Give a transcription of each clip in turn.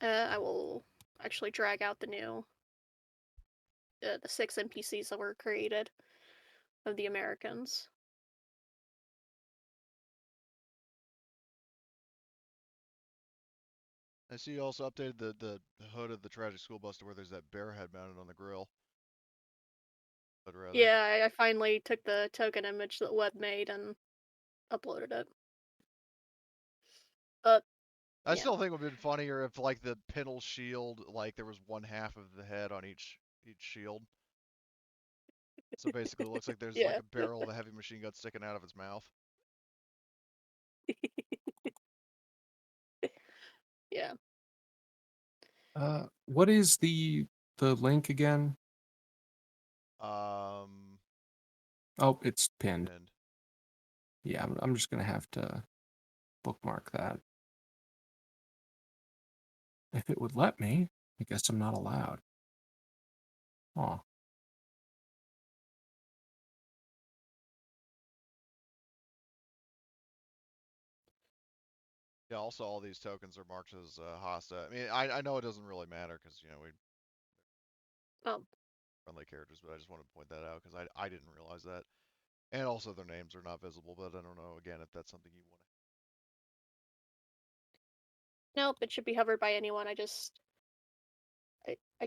I will actually drag out the 6 NPCs that were created of the Americans. I see you also updated the hood of the tragic school bus to where there's that bear head mounted on the grill. But rather. Yeah, I finally took the token image that Web made and uploaded it. But I yeah. still think it would have been funnier if like the pintle shield, like there was one half of the head on each shield. So basically it looks like there's like Yeah. a barrel of a heavy machine gun sticking out of its mouth. Yeah. What is the link again? Um Oh, it's pinned. and Yeah, I'm just gonna have to bookmark that. If it would let me, I guess I'm not allowed. Oh. yeah, also all these tokens are marked as Hasta. I mean, I know it doesn't really matter because you know we Oh. friendly characters, but I just want to point that out because I didn't realize that. And also their names are not visible, but I don't know again if that's something you want Nope, it should be hovered by anyone. I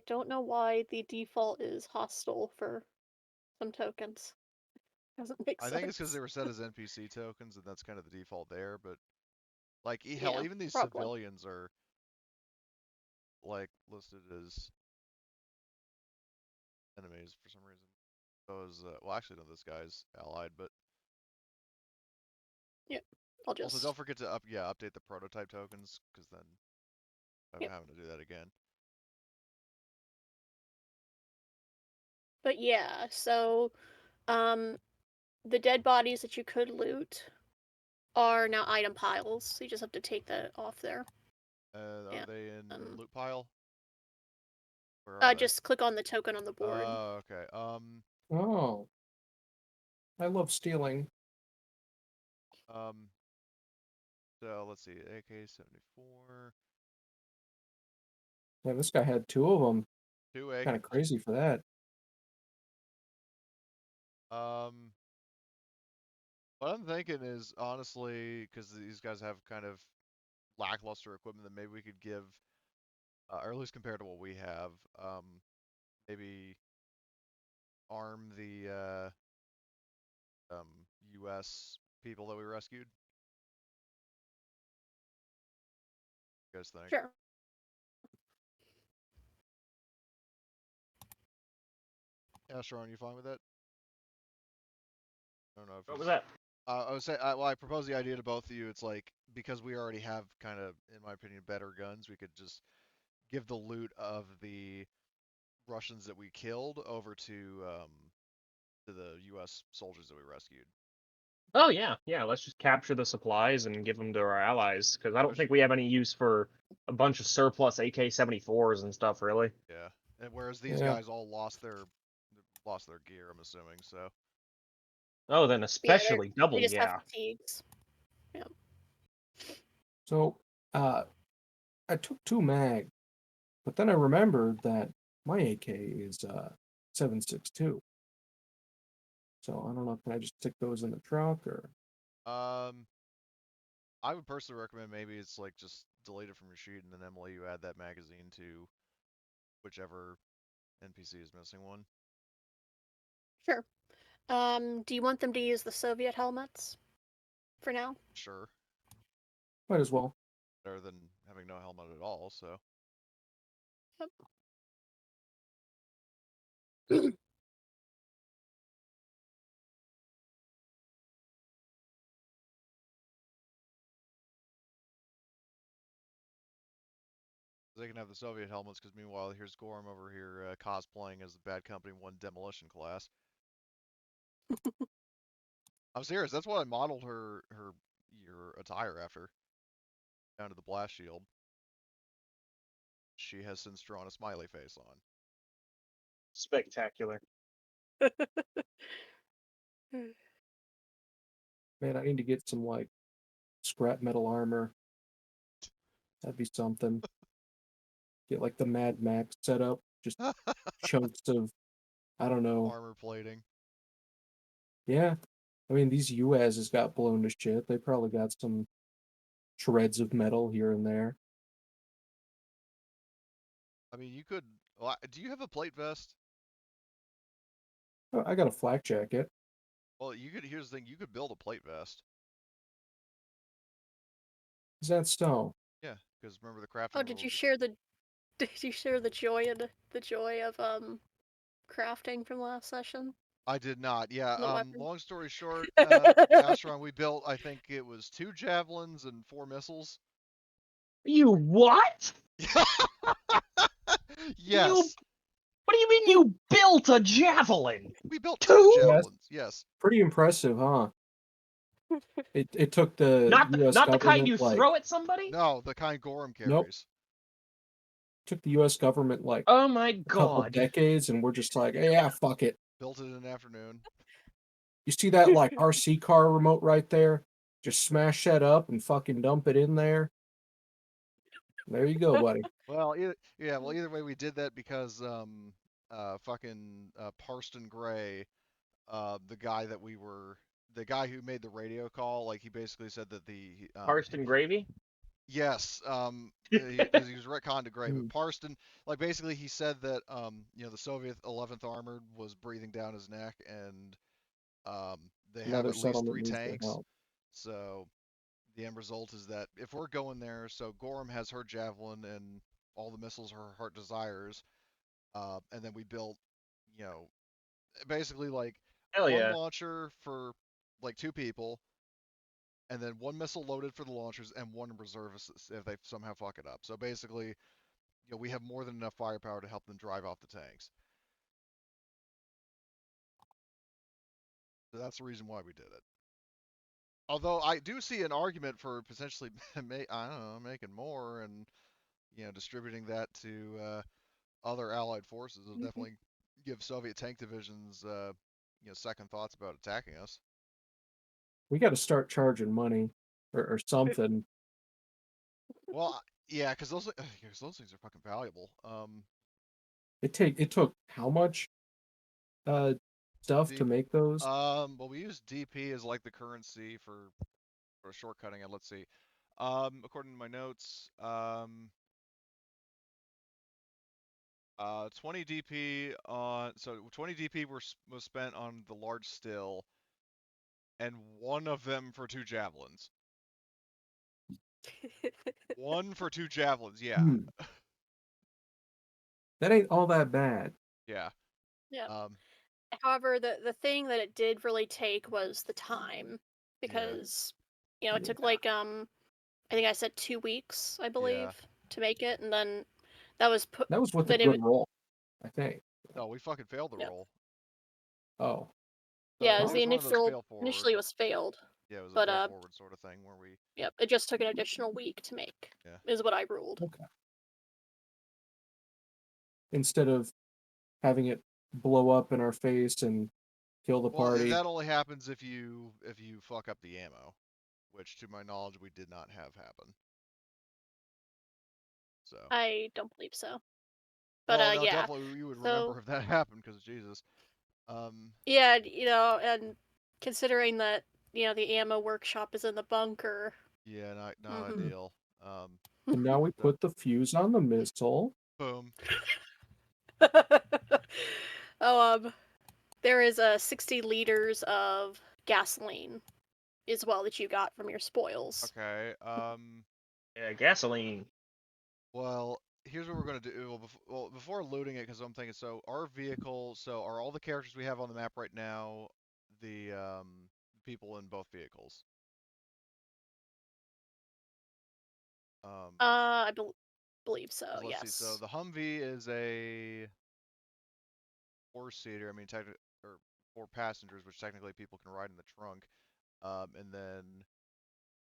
don't know why the default is hostile for some tokens. Doesn't make to. I think it's because they sense. were set as NPC tokens, and that's kind of the default there. But like, hell, Yeah, even these probably. civilians are like listed as enemies for some reason. Those, well, actually, no, this guy's allied, but Yep. I'll also don't just forget to update the prototype tokens, because then I'm yep. having to do that again. But yeah, so um the dead bodies that you could loot are now item piles. So you just have to take that off there. Are Yeah. they in Um loot pile? Where are they? just click on the token on the board. Oh, okay. Oh. I love stealing. Um. So let's see, AK-74, Yeah, this guy had two of them. two Kind of AK. crazy for that. Um. What I'm thinking is honestly, because these guys have kind of lackluster equipment, that maybe we could give, or at least compared to what we have, maybe arm the U.S. people that we rescued. What do you guys think? Sure. Astron, you fine with that? I don't know if What was he's. that? I would say, well, I propose the idea to both of you. It's like because we already have kind of, in my opinion, better guns. We could just give the loot of the Russians that we killed over to the U.S. soldiers that we rescued. Oh yeah. Let's just capture the supplies and give them to our allies, because I don't think we have any use for a bunch of surplus AK-74s and stuff, really. Yeah, and whereas these Yeah. guys all lost their gear, I'm assuming. So Oh, then Yeah, especially they double just have yeah. fatigues. Yeah. So, I took two mag, but then I remembered that my AK is 7.62. So I don't know. Can I just stick those in the trunk or? um, I would personally recommend maybe it's like just delete it from your sheet, and then Emily, you add that magazine to whichever NPC is missing one. Sure. Do you want them to use the Soviet helmets for now? Sure, Might as well. better than having no helmet at all. So Yep. they can have the Soviet helmets, because meanwhile here's Gorm over here cosplaying as the Bad Company 1 demolition class. I'm serious. That's what I modeled her your attire after, down to the blast shield. She has since drawn a smiley face on. Spectacular. Man, I need to get some like scrap metal armor. That'd be something. get like the Mad Max setup, just chunks of, I don't know. Armor plating. Yeah, I mean these UASs got blown to shit. They probably got some shreds of metal here and there. I mean, you could. Well, do you have a plate vest? Oh, I got a flak jacket. Well, you could. Here's the thing: you could build a plate vest. Is that so? Yeah, because remember the crafting. Oh, did you rules, share the did you share the joy of crafting from last session? I did not. Yeah. The weapon? Long story short, Astron, we built. I think it was 2 javelins and 4 missiles. You what? Yes. What do you mean you built a javelin? We built 2 Two? javelins. Yes. Pretty impressive, huh? It took the Not U.S. not the kind government you like throw at somebody? No, the kind Gorham carries. Nope. Took the U.S. government like Oh my a couple god. decades, and we're just like, yeah, fuck it. Built it in an afternoon. You see that like RC car remote right there? Just smash that up and fucking dump it in there. There you go, buddy. Well, either way, we did that because Parston Gray, the guy who made the radio call, like he basically said that Parston gravy? Yes, because he was retconned to Gray, but Mm. Parston, like basically he said that the Soviet 11th Armored was breathing down his neck, and they have Another at least settlement 3 needs to tanks. help. So the end result is that if we're going there, so Gorham has her javelin and all the missiles her heart desires, and then we built, basically like Hell one yeah. launcher for like 2 people, and then 1 missile loaded for the launchers and 1 reservist if they somehow fuck it up. So basically, we have more than enough firepower to help them drive off the tanks. So that's the reason why we did it. Although I do see an argument for potentially, I don't know, making more and distributing that to other Allied forces. Will definitely give Soviet tank divisions second thoughts about attacking us. We got to start charging money or something. Well, yeah, because those things are fucking valuable. It took how much stuff to make those? Well, we use DP as like the currency for shortcutting it. Let's see. According to my notes, 20 DP on 20 DP was spent on the large still, and 1 of them for 2 javelins. 1 for 2 javelins, yeah. That ain't all that bad. Yeah. Yeah. Um, However, the thing that it did really take was the time, because it took like I think I said 2 weeks, I believe, to make it, and then that was That was with a good roll, I think. No, we fucking failed the roll. Oh. Yeah, So it was it the was one of those initial fail forward. initially was failed. Yeah, it was a but fail forward sort of thing where we. Yep, it just took an additional week to make. Yeah. Is what I ruled. Okay. Instead of having it blow up in our face and kill the party. That only happens if you fuck up the ammo, which to my knowledge we did not have happen. So. I don't believe so. But no, yeah. definitely you would remember if that happened, because Jesus. Yeah, and considering that the ammo workshop is in the bunker. Yeah, not ideal. And now we put the fuse on the missile. Boom. There is 60 liters of gasoline as well that you got from your spoils. Okay. Yeah, gasoline. Well, here's what we're gonna do. Well, before looting it, because I'm thinking, so our vehicle, so are all the characters we have on the map right now the people in both vehicles? I believe so. Let's Yes. see. So the Humvee is a 4-seater. I mean, or 4 passengers, which technically people can ride in the trunk. And then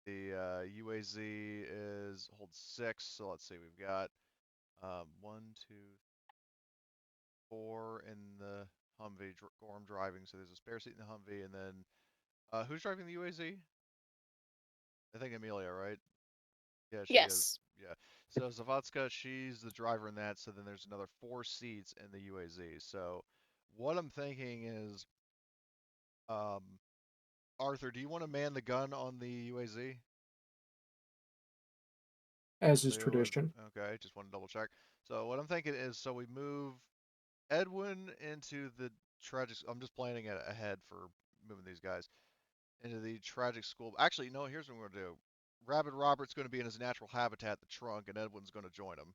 the UAZ holds 6. So let's see. We've got 1, 2, 4 in the Humvee. Gorham driving. So there's a spare seat in the Humvee, and then who's driving the UAZ? I think Amelia, right? Yeah, she is. Yes. Yeah. So Zavatska, she's the driver in that. So then there's another 4 seats in the UAZ. So what I'm thinking is, um, Arthur, do you want to man the gun on the UAZ? As is Leo was tradition. okay. Just want to double check. So what I'm thinking is, so we move Edwin into the tragic. I'm just planning ahead for moving these guys into the tragic school. Actually, no. Here's what we're gonna do. Rabbit Robert's going to be in his natural habitat, the trunk, and Edwin's going to join him.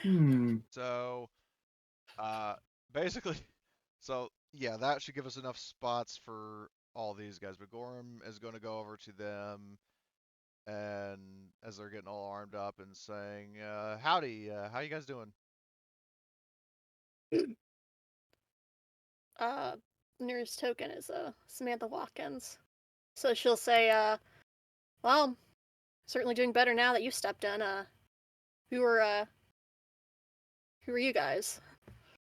Hmm. So, basically, so yeah, that should give us enough spots for all these guys. But Gorham is going to go over to them, and as they're getting all armed up and saying, "Howdy, how you guys doing?" Nearest token is Samantha Watkins. So she'll say, well, certainly doing better now that you stepped in. Who are you guys?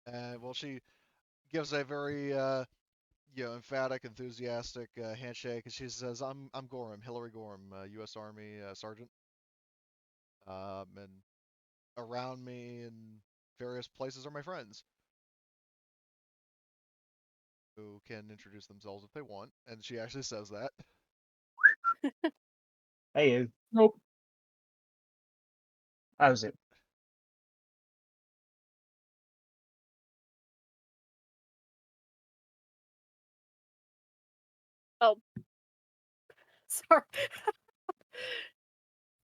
Well, she gives a very emphatic, enthusiastic handshake, and she says, "I'm Gorham, Hillary Gorham, U.S. Army sergeant, and around me in various places are my friends who can introduce themselves if they want." And she actually says that. Hey, Nope. how's it? Oh, sorry.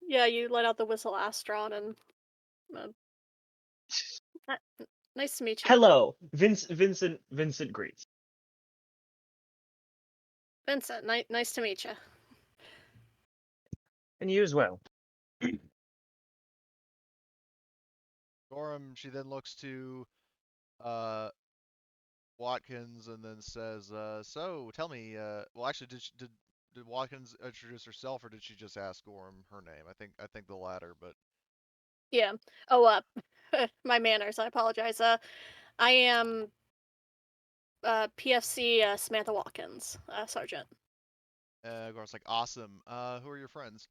Yeah, you let out the whistle, Astron, and uh, nice to meet you, Hello, Vincent greets. Vincent. Nice to meet you. And you as well. Gorham, she then looks to uh, Watkins and then says, "So tell me, well, actually, did Watkins introduce herself, or did she just ask Gorham her name? I think the latter, but Yeah. Oh, my manners. I apologize. I am PFC Samantha Watkins, Sergeant. Gorham's like, awesome. Who are your friends?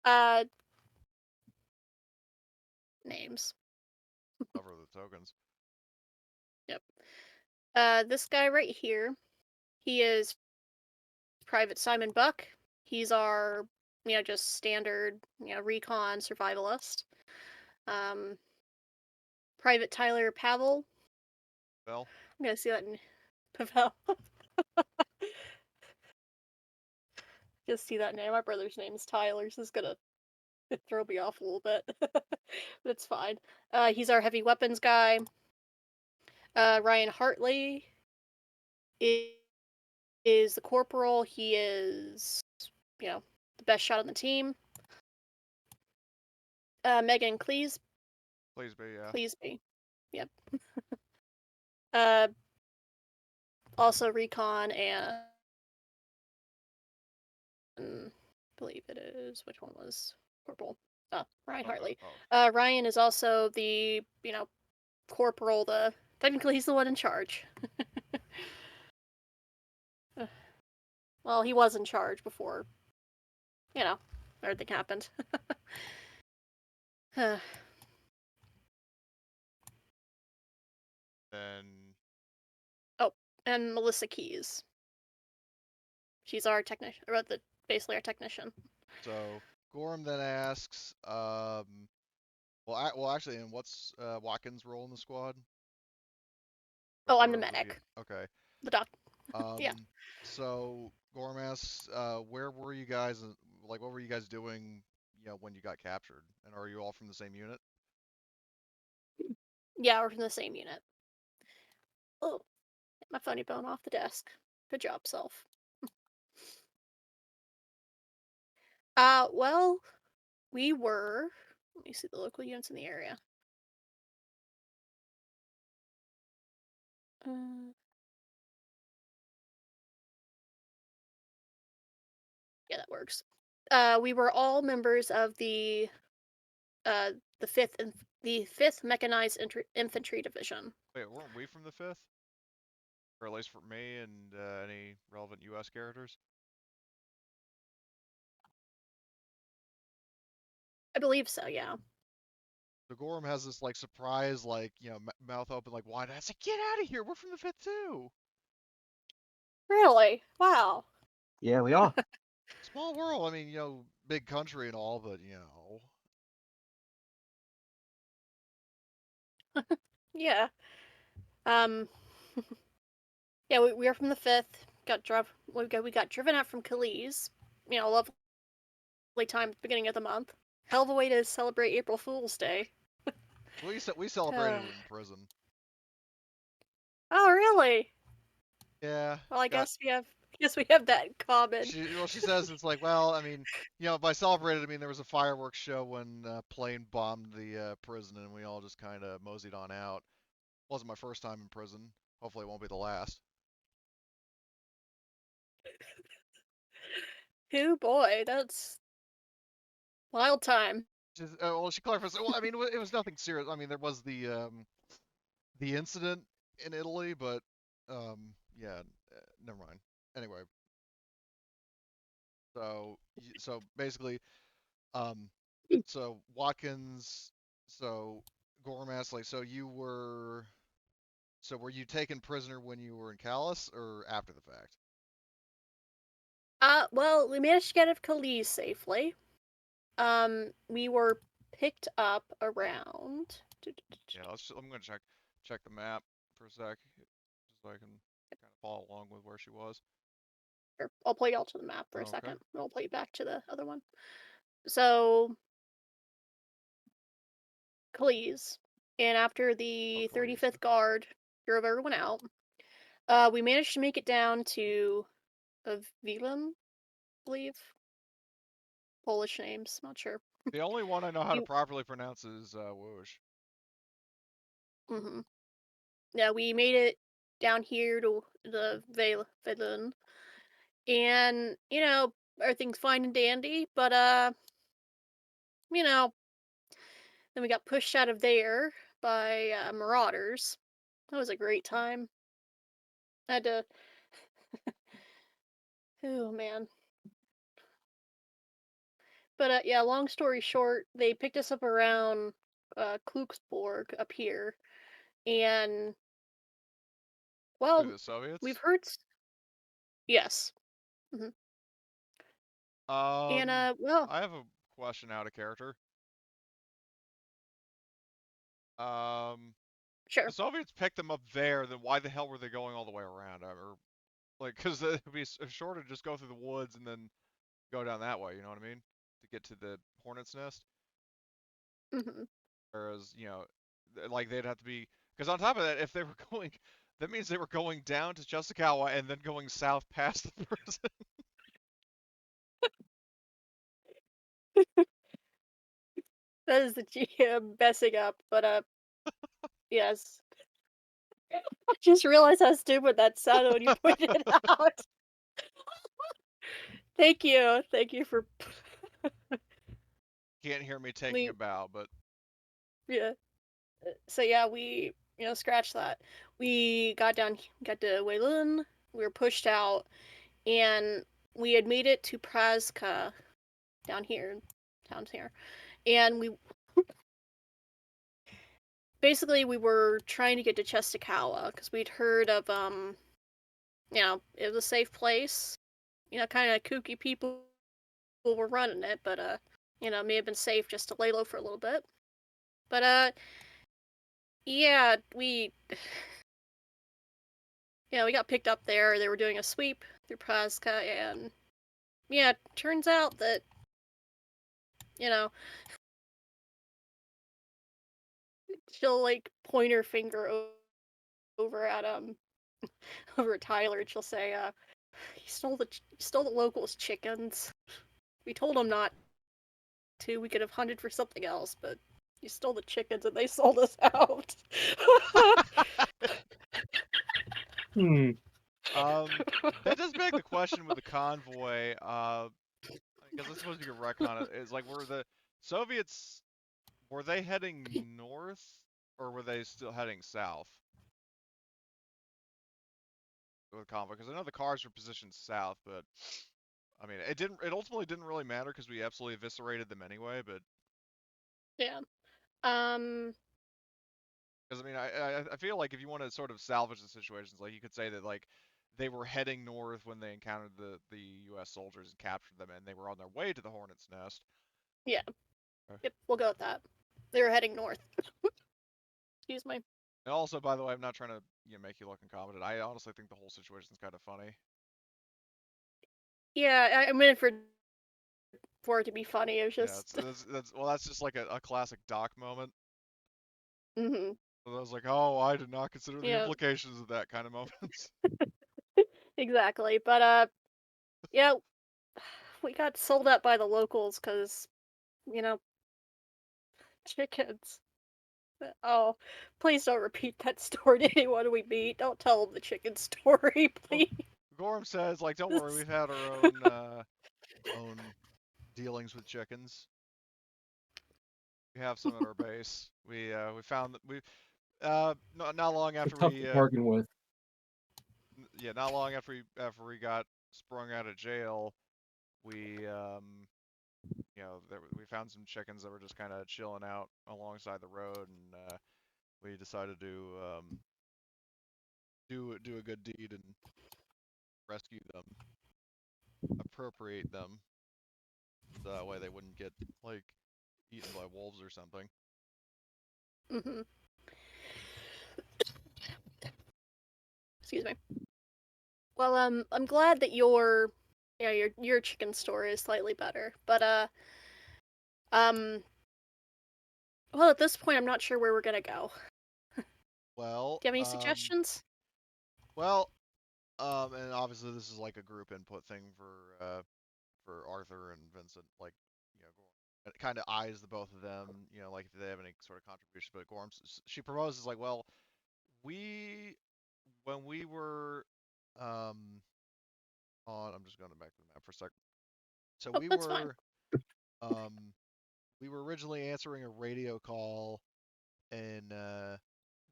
Uh, Names. Cover the tokens. Yep. This guy right here, he is Private Simon Buck. He's our, just standard, recon survivalist. Private Tyler Pavel. Well, I'm gonna see that in Pavel. Just see that name. My brother's name is Tyler. This is gonna throw me off a little bit. But it's fine. He's our heavy weapons guy. Ryan Hartley is the corporal. He is, the best shot on the team. Megan please be, yeah. Cleesby. Yep. uh, Also recon and I believe it is, which one was corporal? Ryan Hartley. Oh. Ryan is also the, corporal. Technically he's the one in charge. Well, he was in charge before, everything happened. Then Oh, and Melissa Keys. She's our technician, or basically our technician. so Gorham then asks, well, actually, and what's Watkins' role in the squad? Oh, I'm the Or medic. okay. The doc. Um, Yeah. So Gorham asks, where were you guys? Like, what were you guys doing? When you got captured, and are you all from the same unit? Yeah, we're from the same unit. Oh, hit my funny bone off the desk. Good job, self. Well, we were. Let me see the local units in the area. Yeah, that works. We were all members of the fifth mechanized infantry division. Wait, weren't we from the 5th? Or at least for me and any relevant U.S. characters? I believe so. Yeah. The Gorham has this like surprise, like mouth open, like wide. I said, "Get out of here! We're from the 5th too." Really? Wow. Yeah, we are. Small world. I mean, big country and all, but Yeah. Um. Yeah, we are from the 5th. We got driven out from Calais. Lovely time at the beginning of the month. Hell of a way to celebrate April Fool's Day. we celebrated it in prison. Oh, really? Yeah. Well, I Got guess we have that in common. she says it's like, well, I mean, by celebrated, I mean there was a fireworks show when plane bombed the prison, and we all just kind of moseyed on out. Wasn't my first time in prison. Hopefully, it won't be the last. Oh boy, that's wild time. Well, she clarifies. Well, I mean, it was nothing serious. I mean, there was the incident in Italy, but yeah, never mind. Anyway, so basically, um, so Watkins, so Gorham asked, like, so were you taken prisoner when you were in Calais or after the fact? Well, we managed to get out of Calais safely. We were picked up around. Yeah, I'm gonna check the map for a sec, just so I can kind of follow along with where she was. Here, I'll play y'all to the map for a Okay. second. And I'll play you back to the other one. So, Calais, and after the Calais. 35th guard drove everyone out, we managed to make it down to Vilum, I believe. Polish names, not sure. The only one I know how to You, properly pronounce is Whoosh. hmm Yeah, we made it down here to the Velun, and everything's fine and dandy. But you know, then we got pushed out of there by marauders. That was a great time. I had to. Oh man. But yeah, long story short, they picked us up around Klugsborg up here, and Who, well, the Soviets? we've heard. Yes. hmm And well, I have a question out of character. Um, the sure. Soviets picked them up there, then why the hell were they going all the way around? Or like, because it'd be shorter to just go through the woods and then go down that way. You know what I mean? To get to the hornet's nest. hmm Whereas, like they'd have to be, because on top of that, if they were going, that means they were going down to Cheskawa and then going south past the prison. That is the GM messing up, but yes. I just realized how stupid that sounded when you pointed it out. Thank you for Can't hear me taking me. a bow, but Yeah. So yeah, we scratch that. We got got to Waylun. We were pushed out, and we had made it to Prazka down here, and we basically we were trying to get to Chestakawa because we'd heard of it was a safe place. Kind of kooky people were running it, but it may have been safe just to lay low for a little bit. But yeah, we we got picked up there. They were doing a sweep through Prazka, and yeah, turns out that you know she'll like point her finger over at over at Tyler, and she'll say, "He stole the locals' chickens. We told him not to. We could have hunted for something else, but he stole the chickens, and they sold us out." Hmm. that does beg the question with the convoy. Because I suppose you could retcon it. Is like, were the Soviets, were they heading north or were they still heading south with the convoy? Because I know the cars were positioned south, but I mean, it ultimately didn't really matter because we absolutely eviscerated them anyway. But Yeah. Um. Because I mean, I feel like if you want to sort of salvage the situations, like you could say that like they were heading north when they encountered the U.S. soldiers and captured them, and they were on their way to the Hornet's Nest. Yeah. Okay. Yep. We'll go with that. They were heading north. Excuse me. And also, by the way, I'm not trying to make you look incompetent. I honestly think the whole situation's kind of funny. Yeah, I'm in for it to be funny. It was Yeah, just. that's just like a classic Doc moment. Mhm. So I was like, oh, I did not consider the Yeah. implications of that kind of moments. Exactly. But yeah, we got sold up by the locals because you know chickens. Oh, please don't repeat that story to anyone we meet. Don't tell them the chicken story, Well, please. Gorm says, like, don't worry, we've had our own dealings with chickens. We have some at our base. We found that we not long They're after tough we to bargain with. yeah, not long after we got sprung out of jail, we we found some chickens that were just kind of chilling out alongside the road, and we decided to do a good deed and rescue them, appropriate them, so that way they wouldn't get like eaten by wolves or something. Mhm. Excuse me. Well, I'm glad that your chicken story is slightly better, but um, well, at this point, I'm not sure where we're gonna go. Well, Do you have any suggestions? well, and obviously this is like a group input thing for Arthur and Vincent, like it kind of eyes the both of them, like if they have any sort of contribution. But Gorm, she proposes like, well, we when we were um on, I'm just going back to the map for a sec. So Oh, that's fine. um we were originally answering a radio call in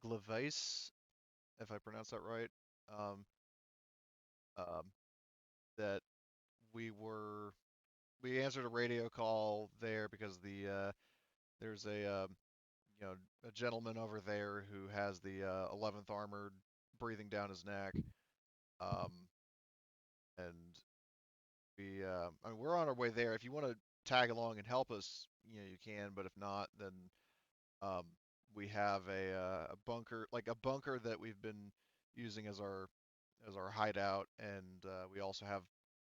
Gliwice, if I pronounce that right. Um, um, that we answered a radio call there because there's you know a gentleman over there who has the 11th Armored breathing down his neck, um, and I mean, we're on our way there. If you want to tag along and help us, you can. But if not, then um, we have a bunker, like a bunker that we've been using as our hideout, and we also have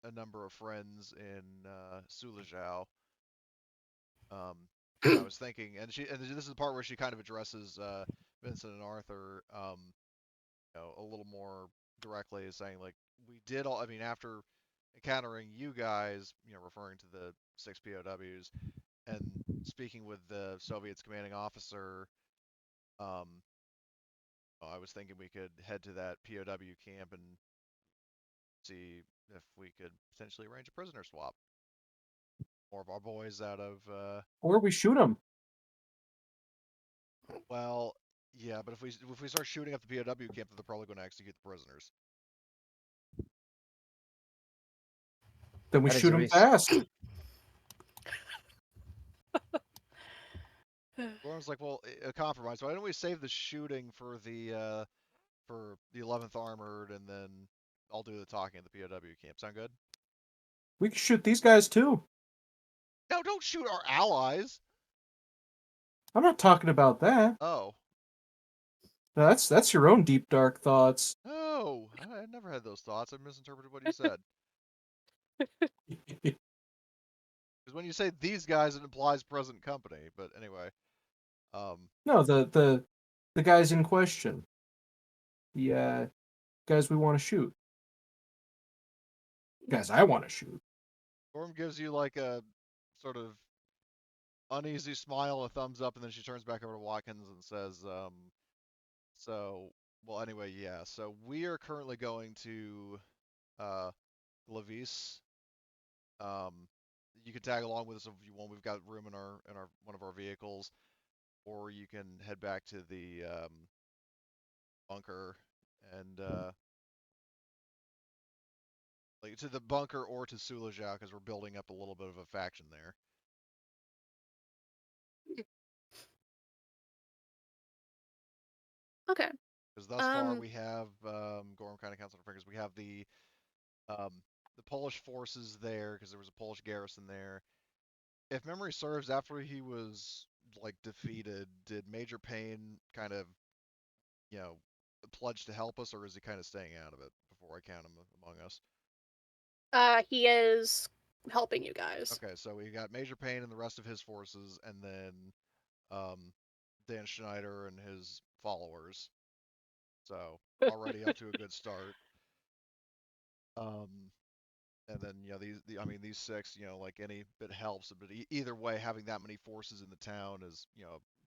a number of friends in Sulajau. And I was thinking, and this is the part where she kind of addresses Vincent and Arthur, a little more directly, is saying like we did all. I mean, after encountering you guys, referring to the 6 POWs, and speaking with the Soviet's commanding officer, um, I was thinking we could head to that POW camp and see if we could potentially arrange a prisoner swap. More of our boys out of, Or we shoot them. well, yeah, but if we start shooting up the POW camp, they're probably going to execute the prisoners. Then we That is shoot a them risk. fast. Lauren's like, well, a compromise. Why don't we save the shooting for the 11th Armored, and then I'll do the talking at the POW camp. Sound good? We can shoot these guys too. No, don't shoot our allies. I'm not talking about that. Oh. That's your own deep dark thoughts. Oh, I never had those thoughts. I misinterpreted what you said. Because when you say these guys, it implies present company. But anyway, No, the guys in question. The guys we want to shoot. Guys I want to shoot. Gorm gives you like a sort of uneasy smile, a thumbs up, and then she turns back over to Watkins and says, so, well, anyway, yeah. So we are currently going to Gliwice. You can tag along with us if you want. We've got room in our one of our vehicles, or you can head back to the bunker and like to the bunker or to Sulajau because we're building up a little bit of a faction there. Okay. Because thus far we have Gorham kind of counts on our fingers. We have the Polish forces there because there was a Polish garrison there. If memory serves, after he was like defeated, did Major Payne kind of, you know, pledge to help us, or is he kind of staying out of it before I count him among us? He is helping you guys. Okay, so we got Major Payne and the rest of his forces, and then Dan Schneider and his followers. So already up to a good start. And then these six, like any bit helps. But either way, having that many forces in the town is,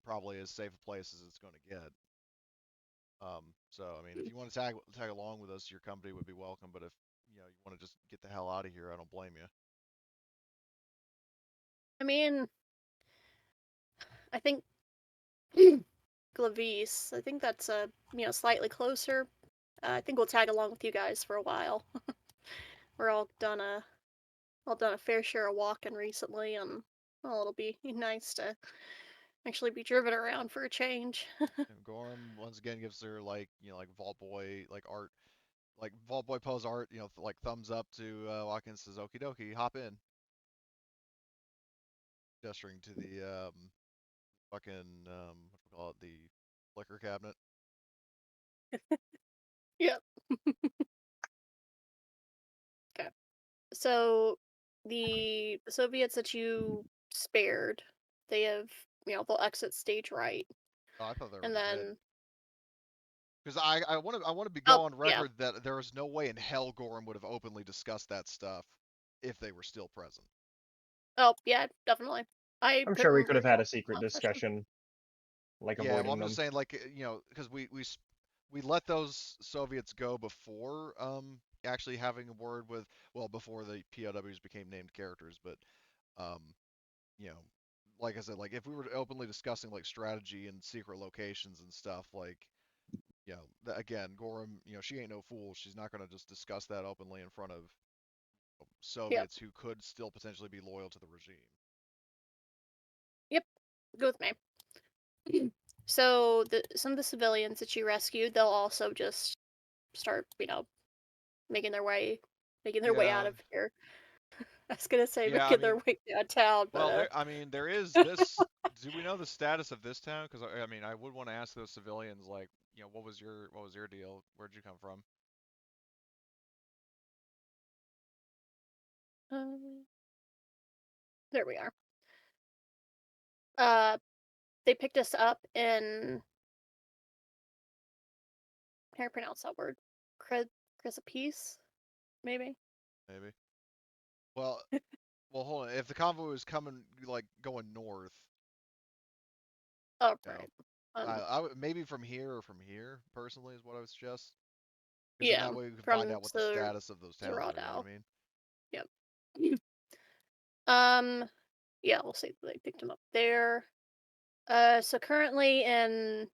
probably as safe a place as it's going to get. So I mean, if you want to tag along with us, your company would be welcome. But if you want to just get the hell out of here, I don't blame you. I mean, I think Gliwice. I think that's slightly closer. I think we'll tag along with you guys for a while. We're all done a fair share of walking recently, and well, it'll be nice to actually be driven around for a change. And Gorham once again gives her like Vault Boy art, like Vault Boy pose art, like thumbs up to Watkins, says okie dokie, hop in. Gesturing to the fucking what do we call it, the liquor cabinet. Yep. Okay. So the Soviets that you spared, they have they'll exit stage right, Oh, I thought they were and dead. then Because I want to oh go on yeah. record that there is no way in hell Gorham would have openly discussed that stuff if they were still present. Oh yeah, definitely. I'm sure we could have remember had a secret that session. discussion, like Yeah, well, avoiding I'm them. just saying, like, because we let those Soviets go before actually having a word with, well, before the POWs became named characters, but um you know, like I said, like if we were openly discussing like strategy and secret locations and stuff, like, again, Gorham, she ain't no fool. She's not going to just discuss that openly in front of Yep. Soviets who could still potentially be loyal to the regime. Yep. Go with me. So some of the civilians that you rescued, they'll also just start, making their way out Yeah, of here. I was gonna say yeah. I making their mean, way downtown, but well, there is this. Do we know the status of this town? Because I mean, I would want to ask those civilians, like, what was your deal? Where'd you come from? there we are. Uh, they picked us up in, how do I pronounce that word? Chrysopeace, maybe. Maybe. Well, hold on. If the convoy was coming, like, going north, Oh you know, right. Um, I would maybe from here or from here. Personally, is what I would suggest. Because then yeah, that way we can find from out what the status of those towns are. You know Zorado. what I mean? Yep. Um, yeah, we'll see. They picked him up there. So currently in,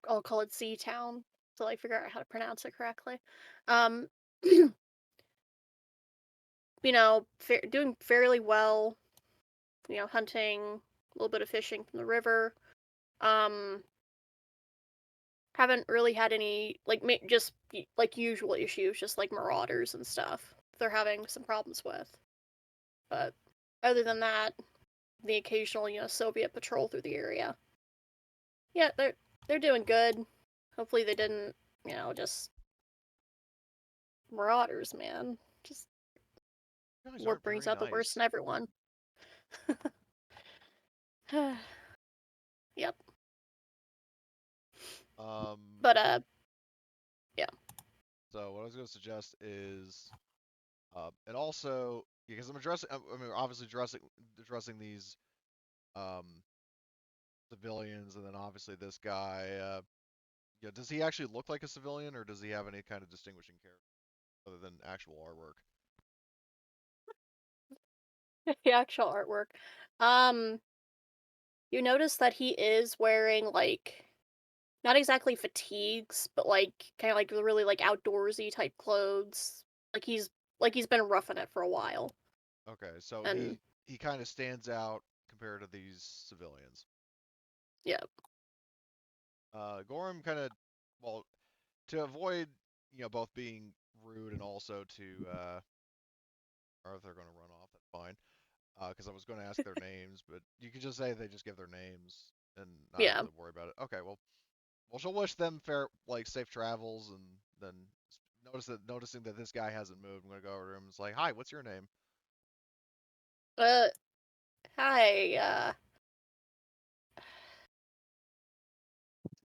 I'll call it Z Town, till I figure out how to pronounce it correctly. Um, doing fairly well. Hunting, a little bit of fishing from the river. Um, haven't really had any just like usual issues, just like marauders and stuff. They're having some problems with, but other than that, the occasional Soviet patrol through the area. Yeah, they're doing good. Hopefully they didn't just marauders, man. Just You guys what aren't brings very out the worst nice. in everyone. Yep. Um. But yeah. So what I was going to suggest is, and also because I'm addressing, I mean, obviously addressing these um civilians, and then obviously this guy. Does he actually look like a civilian, or does he have any kind of distinguishing character other than actual artwork? The actual artwork. Um, you notice that he is wearing like not exactly fatigues, but like kind of like really like outdoorsy type clothes. Like he's been roughing it for a while. Okay, so And he kind of stands out compared to these civilians. yeah. Gorham kind of, well, to avoid, both being rude and also to, or if they're going to run off, that's fine. Because I was going to ask their names, but you could just say they just give their names and not Yeah. really worry about it. Okay, well, she'll wish them safe travels, and then noticing that this guy hasn't moved, I'm gonna go over to him and it's like, hi, what's your name? Hi,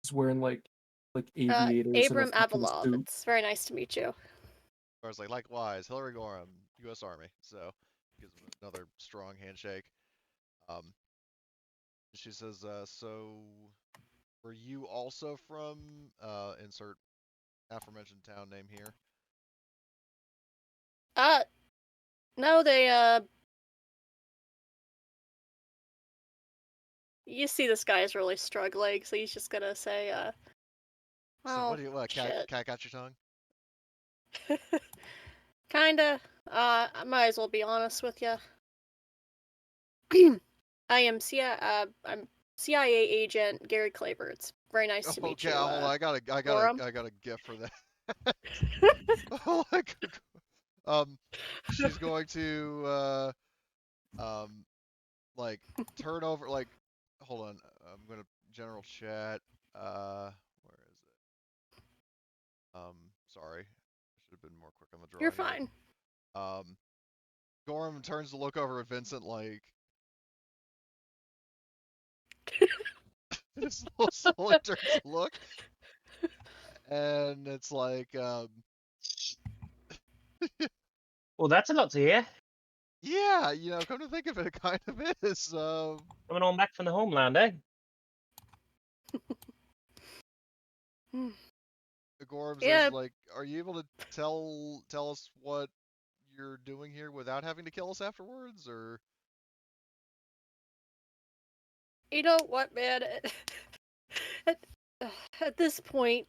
He's wearing like aviators and a Abram fucking Avalov. suit. It's very nice to meet you. I was like, likewise, Hillary Gorham, U.S. Army. So gives him another strong handshake. She says, so were you also from insert aforementioned town name here? No, you see this guy is really struggling, so he's just gonna say, So well, what shit. cat got your tongue? Kinda. I might as well be honest with you. I'm CIA agent Gary Claver. It's very nice to meet Okay, you. hold on, I got Gorham. a gift for that. Oh my god. She's going to like turn over, like, hold on, I'm gonna general chat. Where is it? Sorry, I should have been more quick on the draw. You're here. fine. Gorham turns to look over at Vincent like. Just slowly turns to look, and it's like, Well, that's a lot to hear. yeah, come to think of it, it kind of is. Coming on back from the homeland, eh? Gorham Yeah. says, like, are you able to tell us what you're doing here without having to kill us afterwards, or? You know what, man? At, at this point,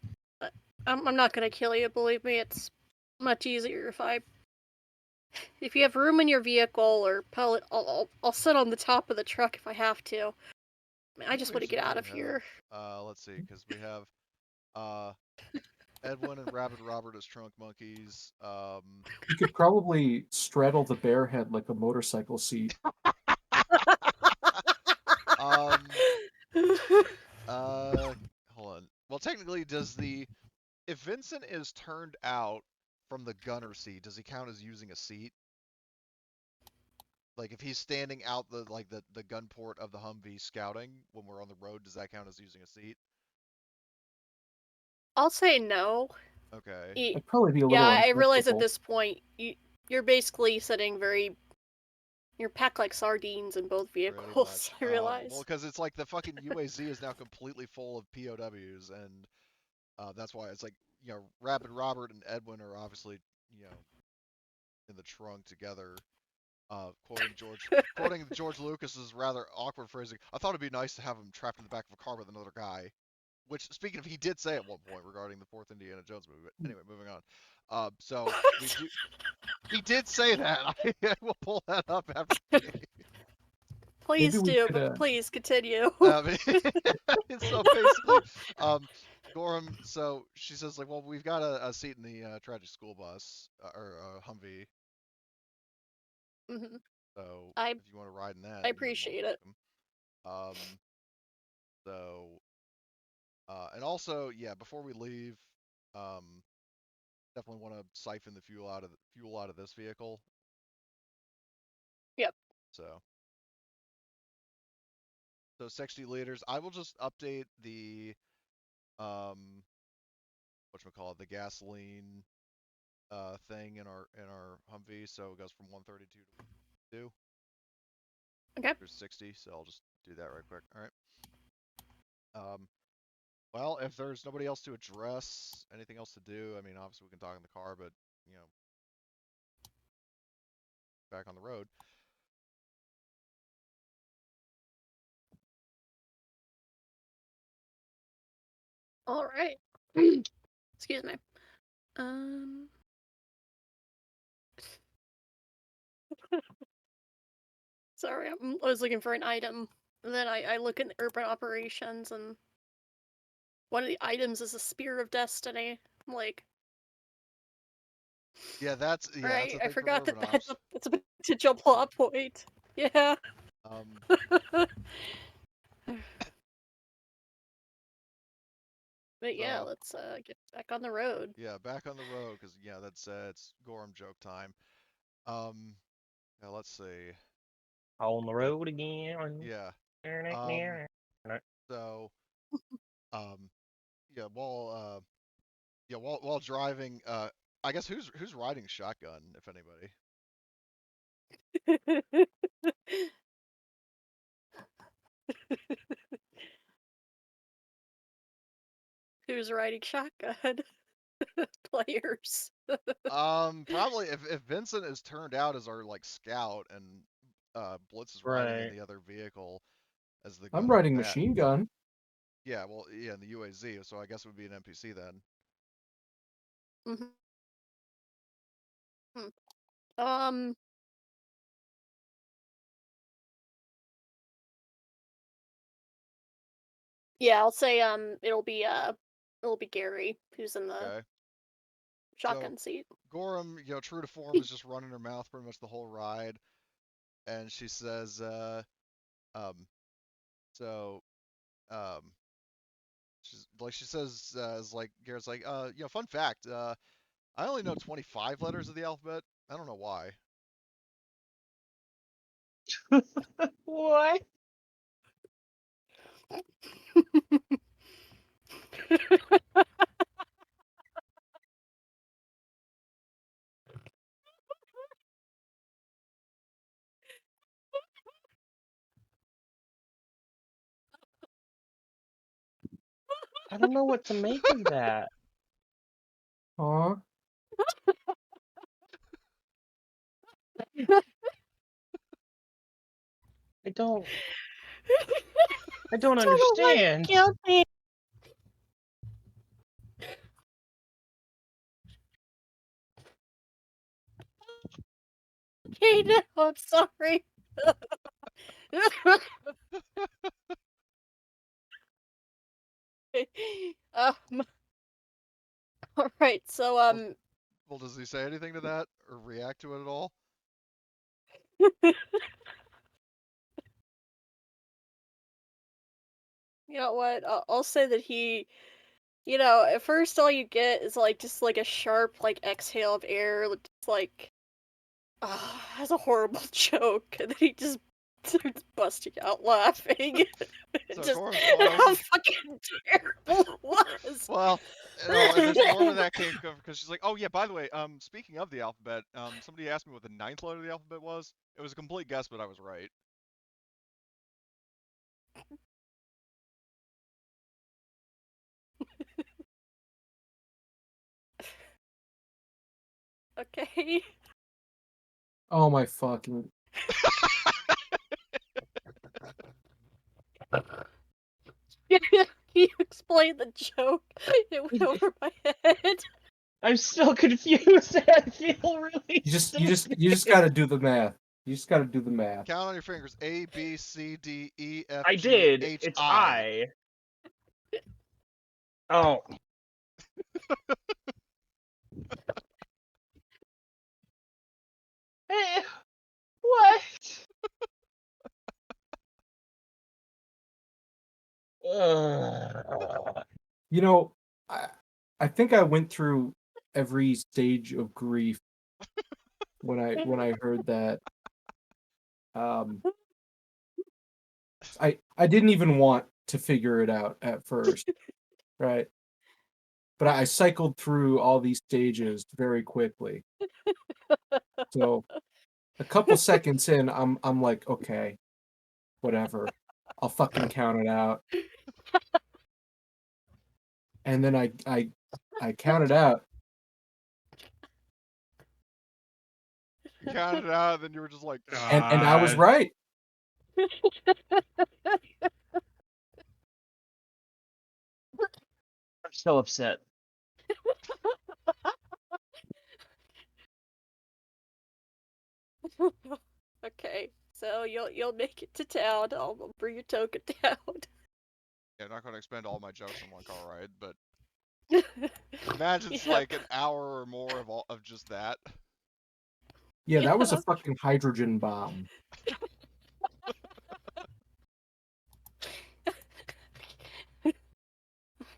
I'm not gonna kill you. Believe me, it's much easier if you have room in your vehicle or pellet. I'll sit on the top of the truck if I have to. I just want to get out of here. Let's see, because we have Edwin and Rabbit Robert as trunk monkeys. You could probably straddle the bear head like a motorcycle seat. Hold on. Well, technically, if Vincent is turned out from the gunner seat, does he count as using a seat? Like, if he's standing out the gun port of the Humvee scouting when we're on the road, does that count as using a seat? I'll say no. Okay. It'd probably be a little I realize at uncomfortable. this point you're basically sitting you're packed like sardines in both vehicles. I realize. Well, because it's like the fucking UAZ is now completely full of POWs, and that's why it's like, Rabbit Robert and Edwin are obviously, in the trunk together. Quoting George Lucas's rather awkward phrasing, I thought it'd be nice to have him trapped in the back of a car with another guy. Which, speaking of, he did say at one point regarding the fourth Indiana Jones movie. But anyway, moving on. So he did say that. I will pull that up after. Please do, but please continue. So basically, Gorham. So she says, like, well, we've got a seat in the tragic school bus or Humvee. Mm-hmm. So if you want to ride in that, I appreciate it. And also, yeah, before we leave, definitely want to siphon the fuel out of this vehicle. Yep. So 60 liters. I will just update the the gasoline thing in our Humvee, so it goes from 132 to 2. Okay. There's 60, so I'll just do that right quick. All right. Well, if there's nobody else to address, anything else to do, I mean, obviously we can talk in the car, but, back on the road. All right. Excuse me. Sorry, I was looking for an item. And then I look in urban operations and one of the items is a Spear of Destiny. I'm like, Yeah, that's a right, thing I for forgot that Verminops. that's a potential plot point. Yeah. But yeah, So let's get back on the road. yeah, back on the road because yeah, that's it's Gorham joke time. Yeah, let's see. On the road again. Yeah. So yeah, while driving, I guess who's riding shotgun, if anybody? Who's riding shotgun? Players. Probably if Vincent is turned out as our like scout and Blitz is riding in Right. the other vehicle as the I'm gun riding combat. machine gun. Yeah, well, yeah, in the UAZ, so I guess it would be an NPC then. Mhm. Um. Yeah, I'll say it'll be Gary who's in the Okay. So shotgun seat. Gorham, true to form, is just running her mouth pretty much the whole ride, and she says, so, she says, is like Garrett's like, fun fact, I only know 25 letters of the alphabet. I don't know why. What? I don't know what to make of that. Huh? I don't Talk about understand. guilty. Okay, no, I'm sorry. um. All right. So Well, does he say anything to that or react to it at all? You know what? I'll say that he. At first all you get is like just like a sharp like exhale of air, just like has a horrible joke, and then he just starts busting out laughing. So Just Gorham's how fine. fucking terrible it was. Well, and there's more where that came from because she's like, oh yeah, by the way, speaking of the alphabet, somebody asked me what the 9th letter of the alphabet was. It was a complete guess, but I was right. Okay. Oh my fucking. You explained the joke. It went over my head. I'm still confused. I feel really You stupid. just gotta do the math. You just gotta do the math. Count on your fingers. A, B, C, D, E, F, I G, did. H, It's I. I. Oh. Hey, what? You know, I think I went through every stage of grief when I heard that. I didn't even want to figure it out at first, right? But I cycled through all these stages very quickly. So a couple seconds in, I'm like, okay, whatever. I'll fucking count it out. And then I counted out. You counted it out, and then you were just like, And I was God. right. I'm so upset. Okay, so you'll make it to town. I'll bring your token down. Yeah, I'm not going to expend all my jokes on one car ride, but imagine it's Yep. like an hour or more of just that. Yeah, that was a Yeah. fucking hydrogen bomb.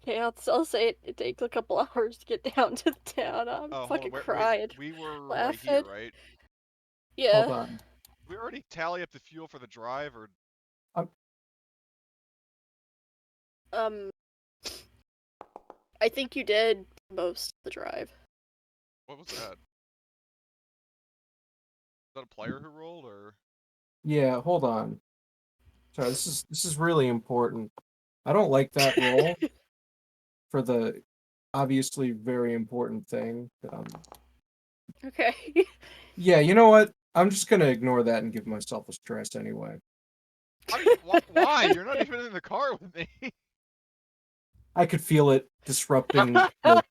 Yeah, I'll say it takes a couple hours to get down to the town. I'm Oh, hold on, fucking wait. cried. We were like here, Laughing. right? Hold Yeah. on. We already tally up the fuel for the drive, or Um, I think you did most of the drive. what was that? Is that a player who rolled, or? Yeah, hold on. Sorry, this is really important. I don't like that roll for the obviously very important thing. Okay. Yeah, you know what? I'm just gonna ignore that and give myself a stress anyway. Why? You're not even in the car with me. I could feel it disrupting the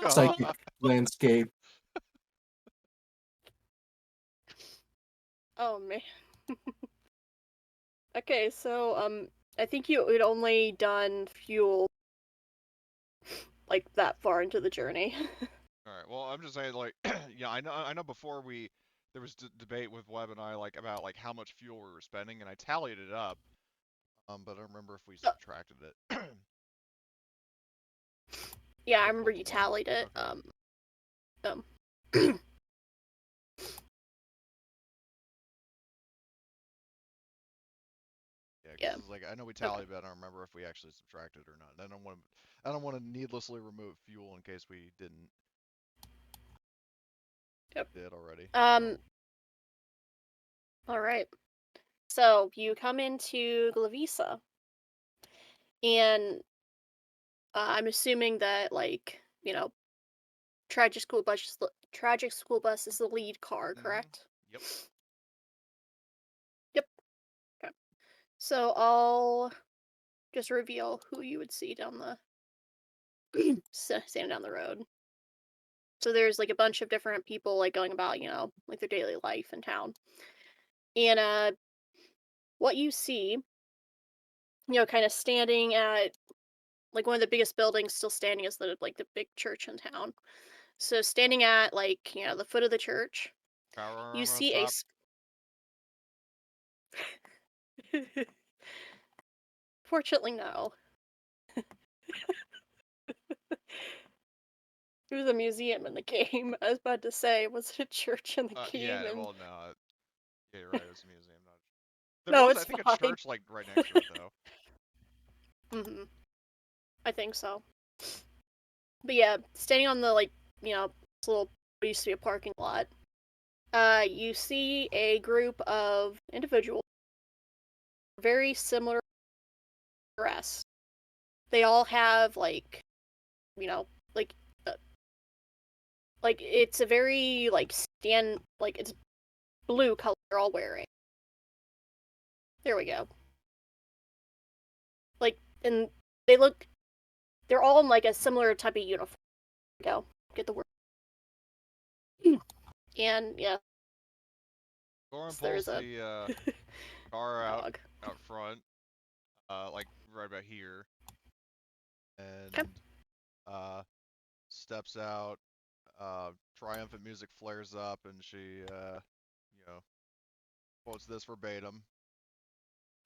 psychic God. landscape. Oh man. Okay, so I think you had only done fuel like that far into the journey. All right. Well, I'm just saying, like, yeah, I know. Before there was debate with Webb and I, like, about like how much fuel we were spending, and I tallied it up. But I don't remember if we subtracted it. Yeah, I Or remember put the you line. tallied it. Okay. Um Yeah, because yeah. it's like I know we Okay. tallied, but I don't remember if we actually subtracted or not. I don't want to needlessly remove fuel in case we didn't. Yep. Did already. All right. So you come into Gliwice, and I'm assuming that like tragic school bus is the lead car, Mm-hmm. correct? Yep. Yep. Okay. So I'll just reveal who you would see down the standing down the road. So there's like a bunch of different people like going about, like their daily life in town. And what you see, kind of standing at like one of the biggest buildings still standing is the big church in town. So standing at like, the foot of the church, Power you armor on see top. Fortunately no. It was a museum in the game. I was about to say, was it a church in the game? Yeah. And Well, no. Yeah, you're right. It was a museum. Not. There no, was, I it's think, a fine. church like right next to it though. I think so. But yeah, standing on the this little what used to be a parking lot, you see a group of individuals very similar dress. They all have you know, like uh, like it's a very it's blue color they're all wearing. There we go. And they look they're all in like a similar type of uniform. There we go. Get the word. And yeah, Goran pulls there's a the car out dog. front, like right about here, Okay. and steps out. Triumphant music flares up, and she, quotes this verbatim.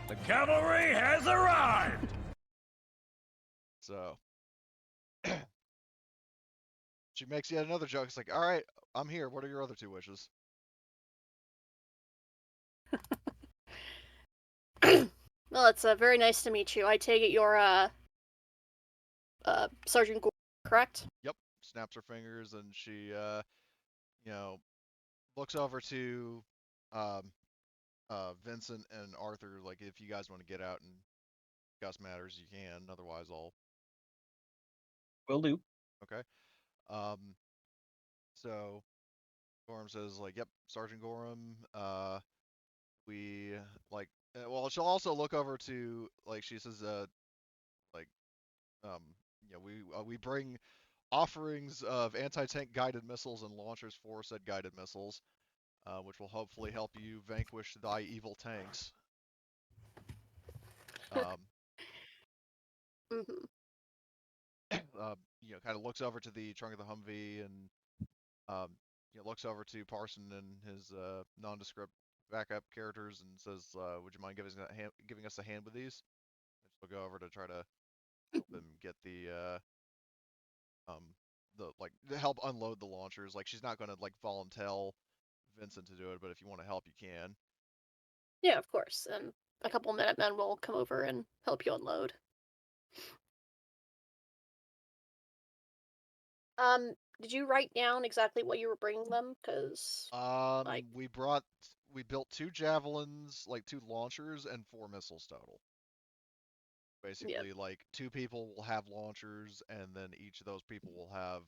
The cavalry has arrived! So she makes yet another joke. It's like, all right, I'm here. What are your other two wishes? Well, it's very nice to meet you. I take it you're Sergeant Gore, correct? Yep. Snaps her fingers, and she, you know, looks over to um, Vincent and Arthur. Like, if you guys want to get out and discuss matters, you can. Otherwise, I'll. Will do. Okay. Um, so Gorham says, like, yep, Sergeant Gorham. We like. Well, she'll also look over to like she says, like, um, we bring offerings of anti-tank guided missiles and launchers for said guided missiles, which will hopefully help you vanquish thy evil tanks. Um, kind of looks over to the trunk of the Humvee and looks over to Parson and his nondescript backup characters and says, "Would you mind giving us a hand with these?" And she'll go over to try to help them get to help unload the launchers. Like she's not gonna like volunteer Vincent to do it, but if you want to help, you can. Yeah, of course. And a couple Minutemen will come over and help you unload. Did you write down exactly what you were bringing them? Because We built 2 javelins, like 2 launchers, and 4 missiles total. Basically, like 2 people will have launchers, and then each of those people will have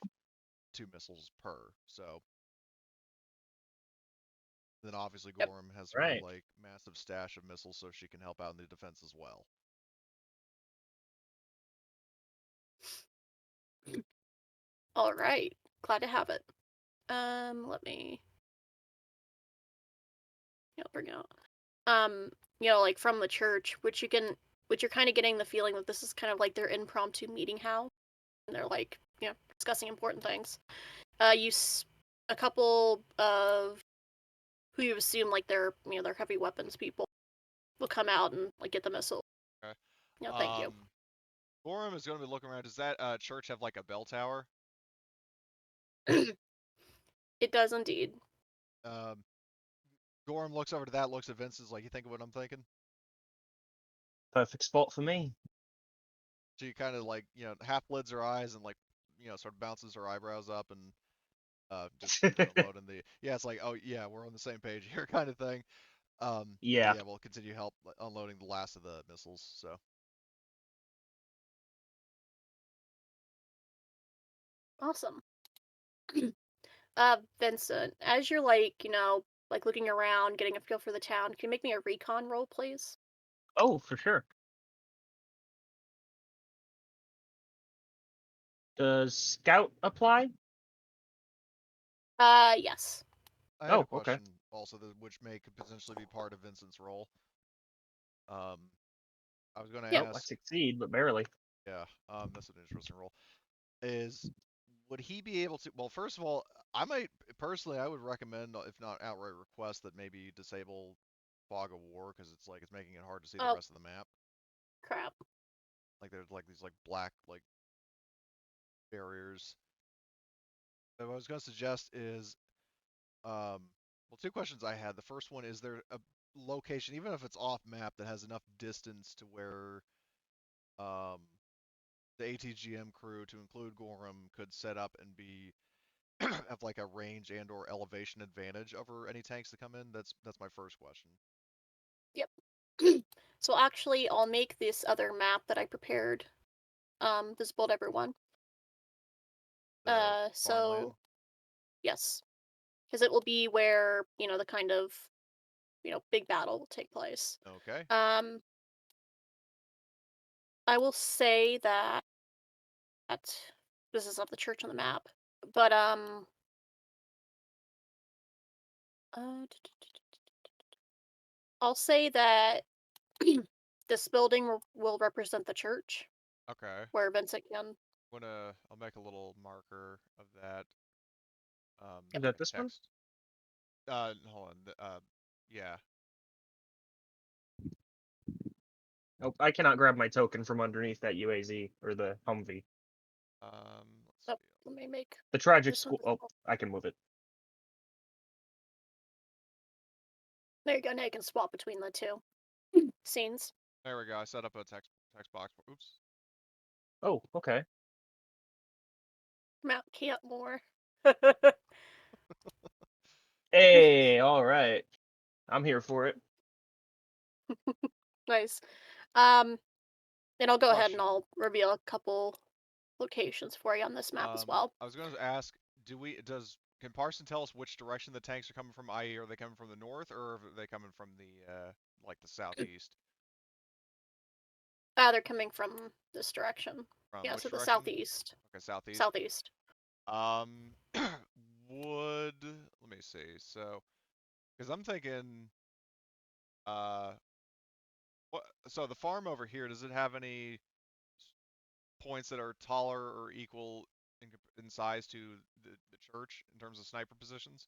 2 missiles per. So then obviously Gorham has her Right. like massive stash of missiles, so she can help out in the defense as well. All right, glad to have it. Let me, bring it out. Like from the church, which you're kind of getting the feeling that this is kind of like their impromptu meeting house, and they're like, discussing important things. A couple of who you assume like they're heavy weapons people will come out and like get the missile. Okay. Thank you. Gorham is going to be looking around. Does that church have like a bell tower? It does indeed. Gorham looks over to that, looks at Vincent, like, you think of what I'm thinking? Perfect spot for me. She kind of like, half lids her eyes and like, sort of bounces her eyebrows up and just loading the. Yeah, it's like, oh yeah, we're on the same page here, kind of thing. Yeah. Yeah, we'll continue help unloading the last of the missiles. So. Awesome. Vincent, as you're like, looking around, getting a feel for the town, can you make me a recon roll, please? Oh, for sure. Does Scout apply? Yes. I had a Okay. question also, which could potentially be part of Vincent's role. I was going to I ask. succeed, but barely. Yeah, that's an interesting role. Would he be able to? Well, first of all, I would recommend, if not outright request, that maybe disable Fog of War, because it's making it hard to see the rest of the map. Crap. Like there's like these like black like barriers. So what I was going to suggest is, well, 2 questions I had. The first one, is there a location, even if it's off map, that has enough distance to where the ATGM crew, to include Gorham, could set up and be have like a range and or elevation advantage over any tanks that come in? That's my first question. Yep. So actually, I'll make this other map that I prepared visible to everyone. The So farmland? yes, because it will be where the kind of big battle will take place. Okay. I will say that this is not the church on the map, but I'll say that this building will represent the church. Okay. Where Vincent can. I'll make a little marker of that. Is that this text. Hold on. Yeah. Oh, I cannot grab my token from underneath that UAZ or the Humvee. Let's see. Let me make the tragic school. Oh, I can move it. There you go. Now you can swap between the 2 scenes. There we go. I set up a text box. Oops. Oh, okay. Mount Cantmore. Hey, all right. I'm here for it. Nice. Then I'll go ahead and I'll reveal a couple locations for you on this map as well. I was going to ask, can Parson tell us which direction the tanks are coming from? I.e., are they coming from the north, or are they coming from the the southeast? They're coming from this direction. From yeah, which so the direction? southeast. Okay, southeast. Southeast. Let me see. So, because I'm thinking, so the farm over here, does it have any points that are taller or equal in size to the church in terms of sniper positions?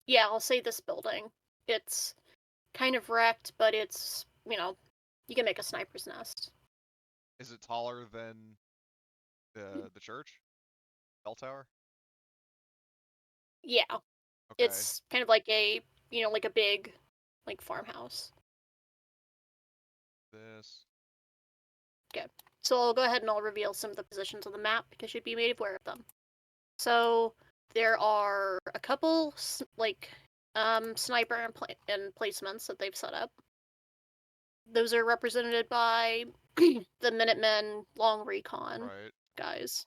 Yeah, I'll say this building. It's kind of wrecked, but it's, you can make a sniper's nest. Is it taller than the church? Bell tower? Yeah, Okay. it's kind of like a, like a big, like farmhouse. This. Okay, so I'll go ahead and I'll reveal some of the positions on the map because you'd be made aware of them. So there are a couple sniper and placements that they've set up. Those are represented by the Minutemen long recon Right. guys.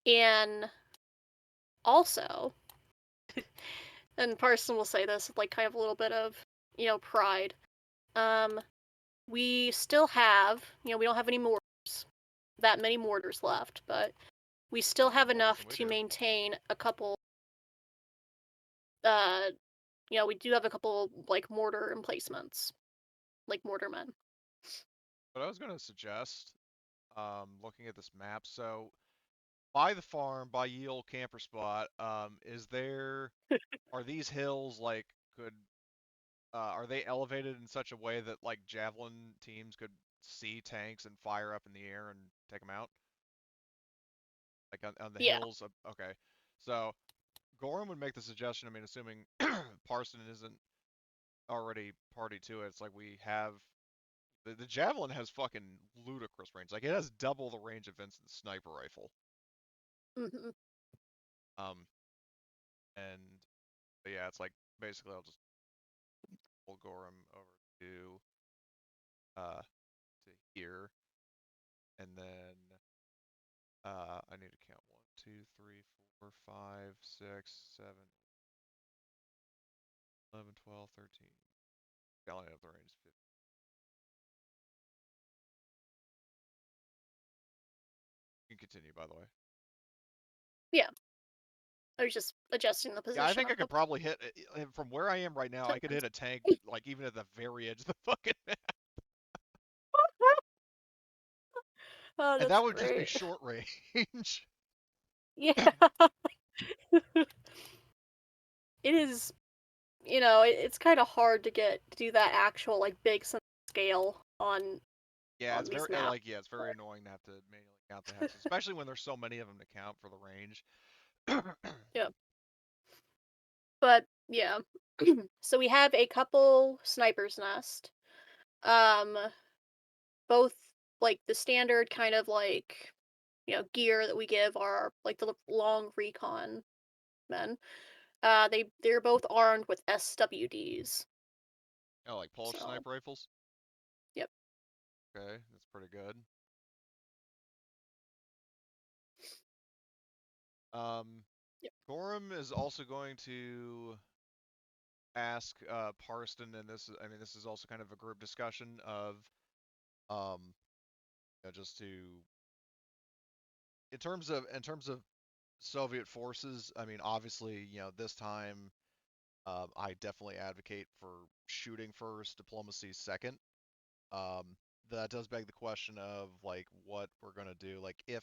And also, and Parson will say this with like kind of a little bit of, pride. We still have, we don't have any mortars, that many mortars left, but we still have enough to maintain a couple. We do have a couple like mortar emplacements, like mortarmen. But I was gonna suggest, looking at this map, so by the farm, by ye old camper spot, are these hills like are they elevated in such a way that like javelin teams could see tanks and fire up in the air and take them out? Like on the hills? Okay. So Gorham would make the suggestion, I mean, assuming Parson isn't already party to it, it's like we have the javelin has fucking ludicrous range. Like it has double the range of Vincent's sniper rifle. Mm-hmm. And but yeah, it's like basically I'll just pull Gorham over to here, and then I need to count 1, 2, 3, 4, 5, 6, 7, 11, 12, 13. Gallon up the range is 50. You can continue, by the way. Yeah. I was just adjusting the position. Yeah, I think I could probably hit from where I am right now. I could hit a tank like even at the very edge of the fucking map. Oh, And that would great. just be short range. Yeah. It is, it's kind of hard to do that actual like big scale on. Yeah, on it's these very maps. it's very annoying to have to manually count the hexes, especially when there's so many of them to count for the range. Yeah. But yeah. So we have a couple sniper's nest. Both like the standard kind of like gear that we give our like the long recon men. They're both armed with SWDs. Oh, like Polish So, sniper rifles? yep. Okay, that's pretty good. Yep. Gorham is also going to ask Parston, and this is also kind of a group discussion of just to in terms of Soviet forces. I mean, obviously, this time I definitely advocate for shooting first, diplomacy second. That does beg the question of like what we're gonna do. Like if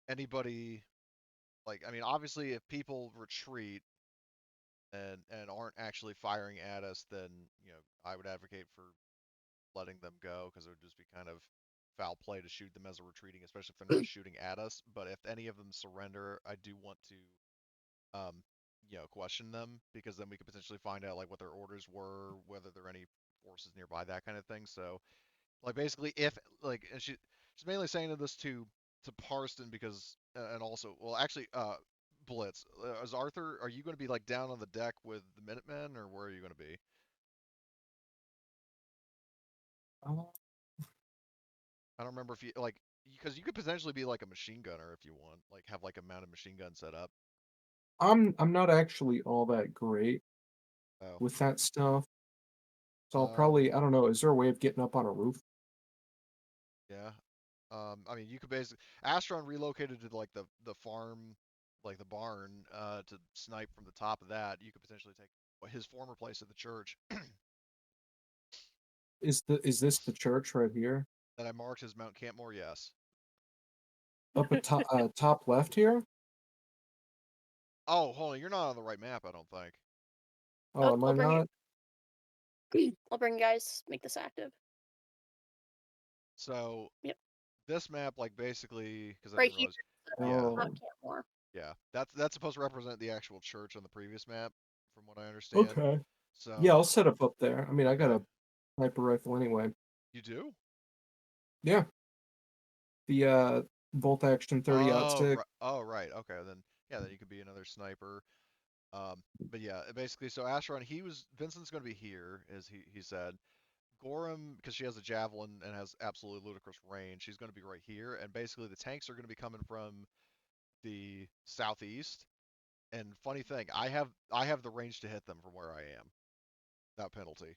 anybody, like I mean, obviously, if people retreat and aren't actually firing at us, then I would advocate for letting them go because it would just be kind of foul play to shoot them as they're retreating, especially if they're not shooting at us. But if any of them surrender, I do want to question them because then we could potentially find out like what their orders were, whether there are any forces nearby, that kind of thing. So like basically if like and she's mainly saying this to Parston because and also well actually Blitz, is Arthur, are you going to be like down on the deck with the Minutemen or where are you going to be? I don't remember if you like because you could potentially be like a machine gunner if you want, like have like a mounted machine gun set up. I'm not actually all that great Oh. with that stuff. So I'll Um, probably, I don't know, is there a way of getting up on a roof? Yeah. I mean, you could basically Astron relocated to like the farm, like the barn, to snipe from the top of that. You could potentially take his former place at the church. is this the church right here? That I marked as Mount Campmore, yes. Up at top left here? Oh, hold on, you're not on the right map, I don't think. Oh, am I I'll bring not? I'll bring you guys, make this active. So, Yep. this map, like, basically, because I Right didn't here, realize, Oh. Mount Campmore. yeah, that's supposed to represent the actual church on the previous map, from what I understand. Okay. So, Yeah, I'll set up there. I mean, I got okay. a sniper rifle anyway. You do? Yeah. The bolt action 30-aught stick. Right. Okay, then yeah, then you could be another sniper. But yeah, basically, so Astron, Vincent's going to be here, as he said. Gorham, because she has a javelin and has absolutely ludicrous range, she's going to be right here. And basically, the tanks are going to be coming from the southeast. And funny thing, I have the range to hit them from where I am, without penalty.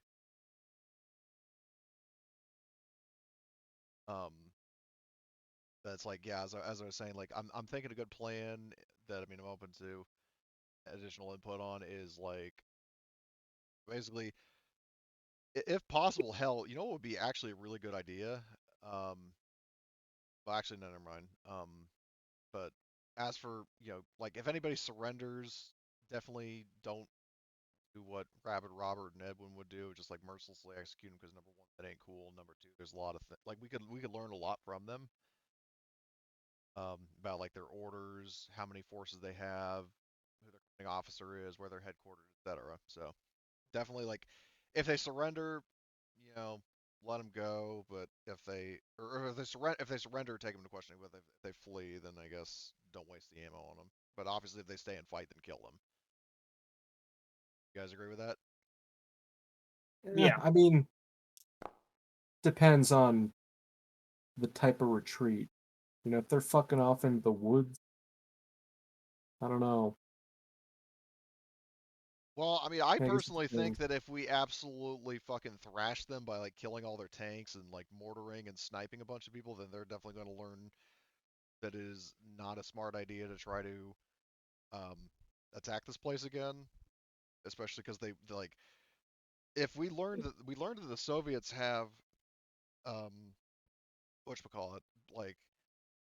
That's like, yeah, as I was saying, like I'm thinking a good plan that I'm open to additional input on is like basically, if possible, hell, you know what would be actually a really good idea? Well, actually, no, never mind. But as for, like if anybody surrenders, definitely don't do what Rabid Robert and Edwin would do, just like mercilessly execute them, because number one, that ain't cool. Number two, there's a lot of like we could learn a lot from them. About like their orders, how many forces they have, who their commanding officer is, where their headquarters, etc. So definitely, like, if they surrender, let them go. But or if they surrender, take them to questioning. But if they flee, then I guess don't waste the ammo on them. But obviously, if they stay and fight, then kill them. You guys agree with that? Yeah. I mean, depends on the type of retreat. If they're fucking off into the woods, I don't know. Well, I mean, I I guess it personally think depends. that if we absolutely fucking thrash them by like killing all their tanks and like mortaring and sniping a bunch of people, then they're definitely going to learn that it is not a smart idea to try to um, attack this place again. Especially because they like, if we learned that the Soviets have um, whatchamacallit, like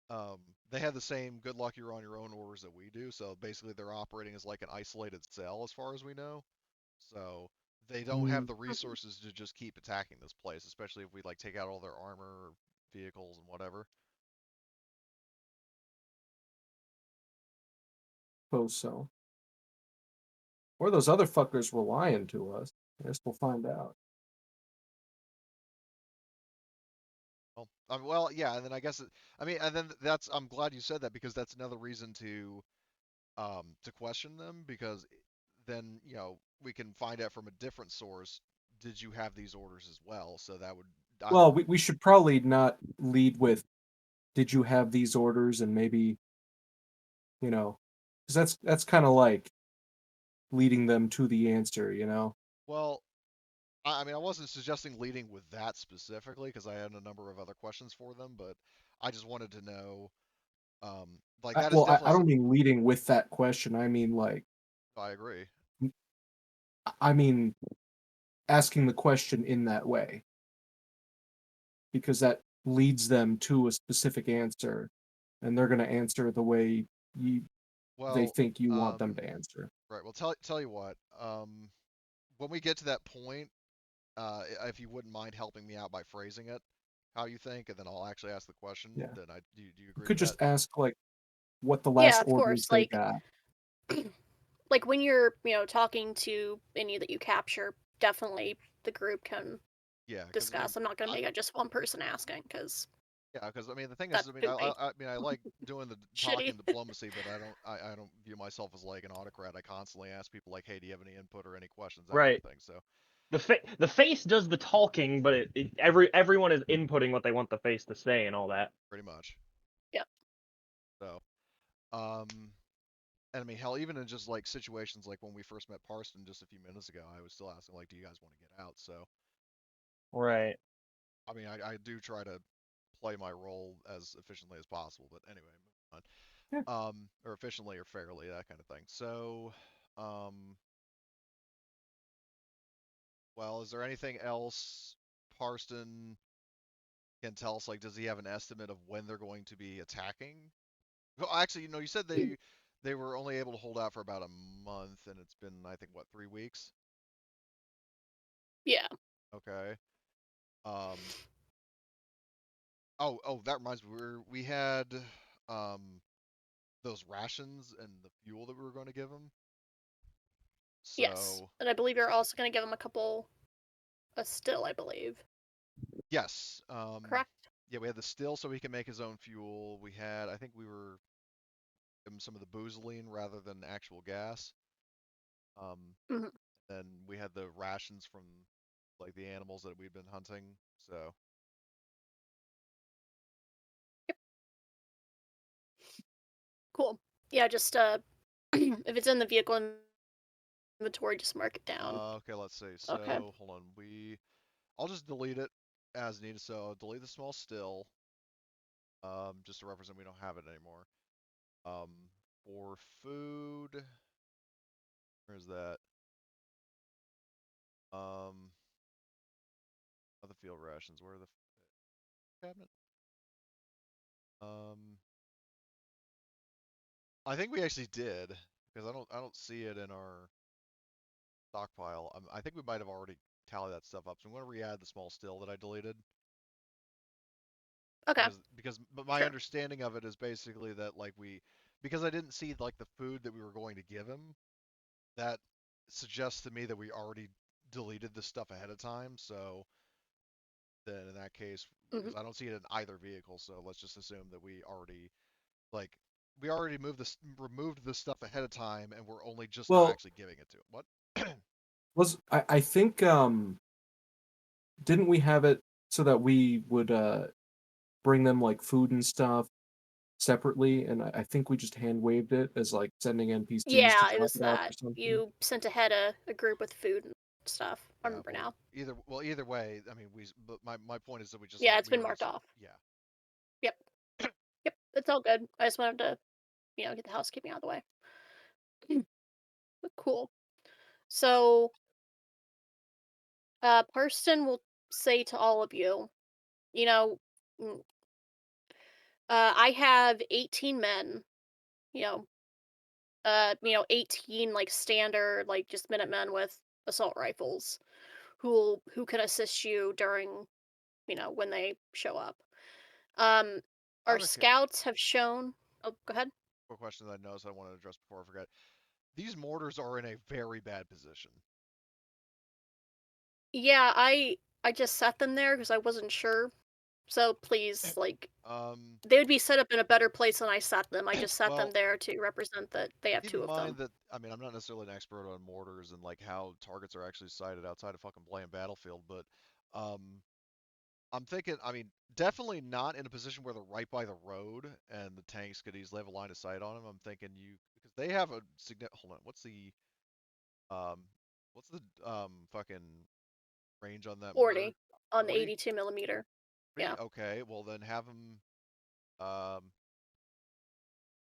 um, they have the same good luck you're on your own orders that we do. So basically, they're operating as like an isolated cell, as far as we know. So they don't have the resources to just keep attacking this place, especially if we like take out all their armor, vehicles, and whatever. Suppose so. Or those other fuckers were lying to us. I guess we'll find out. Well, yeah, and then I guess and then I'm glad you said that, because that's another reason to question them, because then we can find out from a different source. Did you have these orders as well? So that would Well, either. we should probably not lead with, did you have these orders? And maybe, because that's kind of like leading them to the answer. Well, I wasn't suggesting leading with that specifically, because I had a number of other questions for them, but I just wanted to know, like, that is Well, I definitely. don't mean leading with that question. I mean, like, I agree. I mean, asking the question in that way, because that leads them to a specific answer, and they're going to answer the way they Well, think you want them to answer. right. Well, tell you what. When we get to that point, if you wouldn't mind helping me out by phrasing it, how you think, and then I'll actually ask the question. Yeah. Then do you You agree could with that? just ask, like, what the Yeah, last of course. orders they got. Like when you're, talking to any that you capture, definitely the group can Yeah, because discuss. I'm not going to make it just one person asking, because yeah, because the thing is, that's too I like doing the shitty. talking diplomacy, but I don't view myself as like an autocrat. I constantly ask people like, hey, do you have any input or any questions, that kind Right. of thing. So The face does the talking, but everyone is inputting what they want the face to say and all that. pretty much. Yep. So, and I mean, hell, even in just like situations like when we first met Parston just a few minutes ago, I was still asking like, do you guys want to get out? So, Right. I mean, I do try to play my role as efficiently as possible. But anyway, moving Yeah. on. Or efficiently or fairly, that kind of thing. So, well, is there anything else Parston can tell us, like, does he have an estimate of when they're going to be attacking? Well, actually, you said they were only able to hold out for about a month, and it's been, I think, what, 3 weeks? Yeah. Okay. Oh, that reminds me. We had those rations and the fuel that we were going to give them. Yes. So And I believe you're also going to give him a still, I believe. yes. Correct? Yeah, we had the still so he can make his own fuel. I think we were giving him some of the boozoline rather than actual gas. Mhm. Then we had the rations from like the animals that we'd been hunting. So Cool. Yeah, just if it's in the vehicle inventory, just mark it down. okay, let's see. So Okay. hold on. I'll just delete it as needed. So I'll delete the small still. Just to represent we don't have it anymore. For food, where's that? Other field rations. Where are the cabinet? I think we actually did because I don't see it in our stockpile. I think we might have already tallied that stuff up. So I'm going to re-add the small still that I deleted. Okay. But my Sure. understanding of it is basically that like because I didn't see like the food that we were going to give him, that suggests to me that we already deleted the stuff ahead of time. So then in that case, because I don't see it in either vehicle, so let's just assume that we already removed the stuff ahead of time, and we're only just now actually giving it to him. What? I think didn't we have it so that we would bring them like food and stuff separately, and I think we just hand waved it as like sending NPCs to Yeah, it drop was it off or that. something. You sent ahead a group with food and stuff. I Yeah, remember now. Either way, I mean, but my point is that we just Yeah, it's we been already marked off. Yeah. Yep. Yep, it's all good. I just wanted to, get the housekeeping out of the way. But cool. So, Parston will say to all of you, you know, mm, I have 18 men, you know, 18 like standard, like just Minutemen with assault rifles who can assist you during, when they show up. Our scouts have shown. Oh, go ahead. Quick question that I noticed I want to address before I forget. These mortars are in a very bad position. Yeah, I just set them there because I wasn't sure. So please, like, they would be set up in a better place than I set them. I just set them there to represent that they have keep two in of mind them. that I mean I'm not necessarily an expert on mortars and like how targets are actually sighted outside of fucking playing Battlefield, but I'm thinking, I mean, definitely not in a position where they're right by the road and the tanks could easily have a line of sight on them. I'm thinking because they have a significant. Hold on, what's the fucking range on that 40 mortar? on the 40? 82 millimeter. 40? Yeah. Okay, well then have them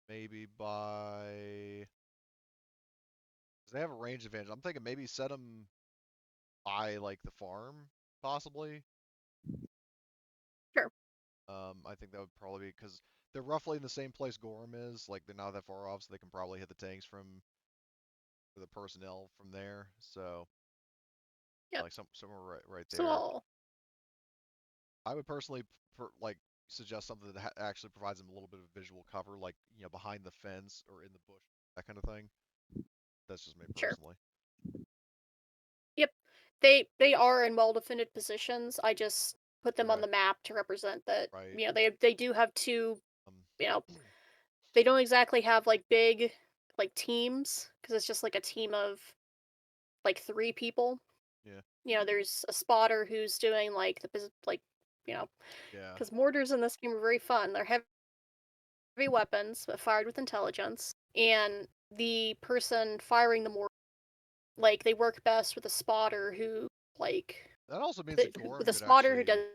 maybe by because they have a range advantage. I'm thinking maybe set them by like the farm, possibly. Sure. I think that would probably be because they're roughly in the same place Gorham is. Like they're not that far off, so they can probably hit the tanks from the personnel from there. So Yep. like somewhere right So there. I would personally like suggest something that actually provides them a little bit of visual cover, like behind the fence or in the bush, that kind of thing. That's just me sure. personally. Yep. They are in well defended positions. I just put them on the map to represent that. Right. They do have two. They don't exactly have like big like teams because it's just like a team of like 3 people. Yeah. There's a spotter who's doing like Yeah. because mortars in this game are very fun. They're heavy weapons but fired with intelligence, and the person firing the mortar, like, they work best with a spotter who like That also means that Gorham with a could spotter who actually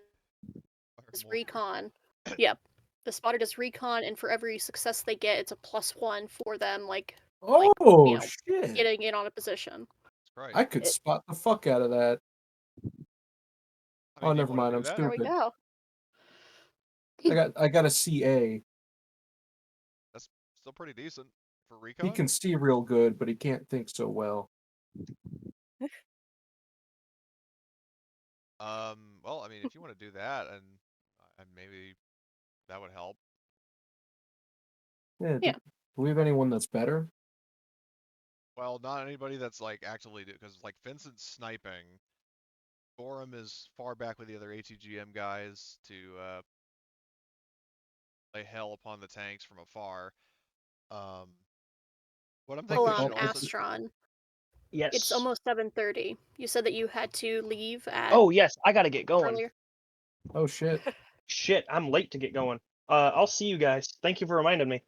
does recon. Yep. The spotter does recon, and for every success they get, it's a +1 for them, Shit! getting in on a position. Right. I could spot the fuck out of that. I mean, Oh, do you never wanna mind. do I'm that? There we stupid. go. I got a CA. That's still pretty decent for He recon. can see real good, but he can't think so well. Well, I mean, if you want to do that, and maybe that would help. Yeah. Yeah. Do we have anyone that's better? Well, not anybody that's like actively because like Vincent's sniping. Gorham is far back with the other ATGM guys to lay hell upon the tanks from afar. What I'm thinking Hold we on, should also Astron. Yes. It's almost 7:30. You said that you had to leave at Oh yes, I gotta get going. earlier. Oh shit. Shit, I'm late to get going. I'll see you guys. Thank you for reminding me.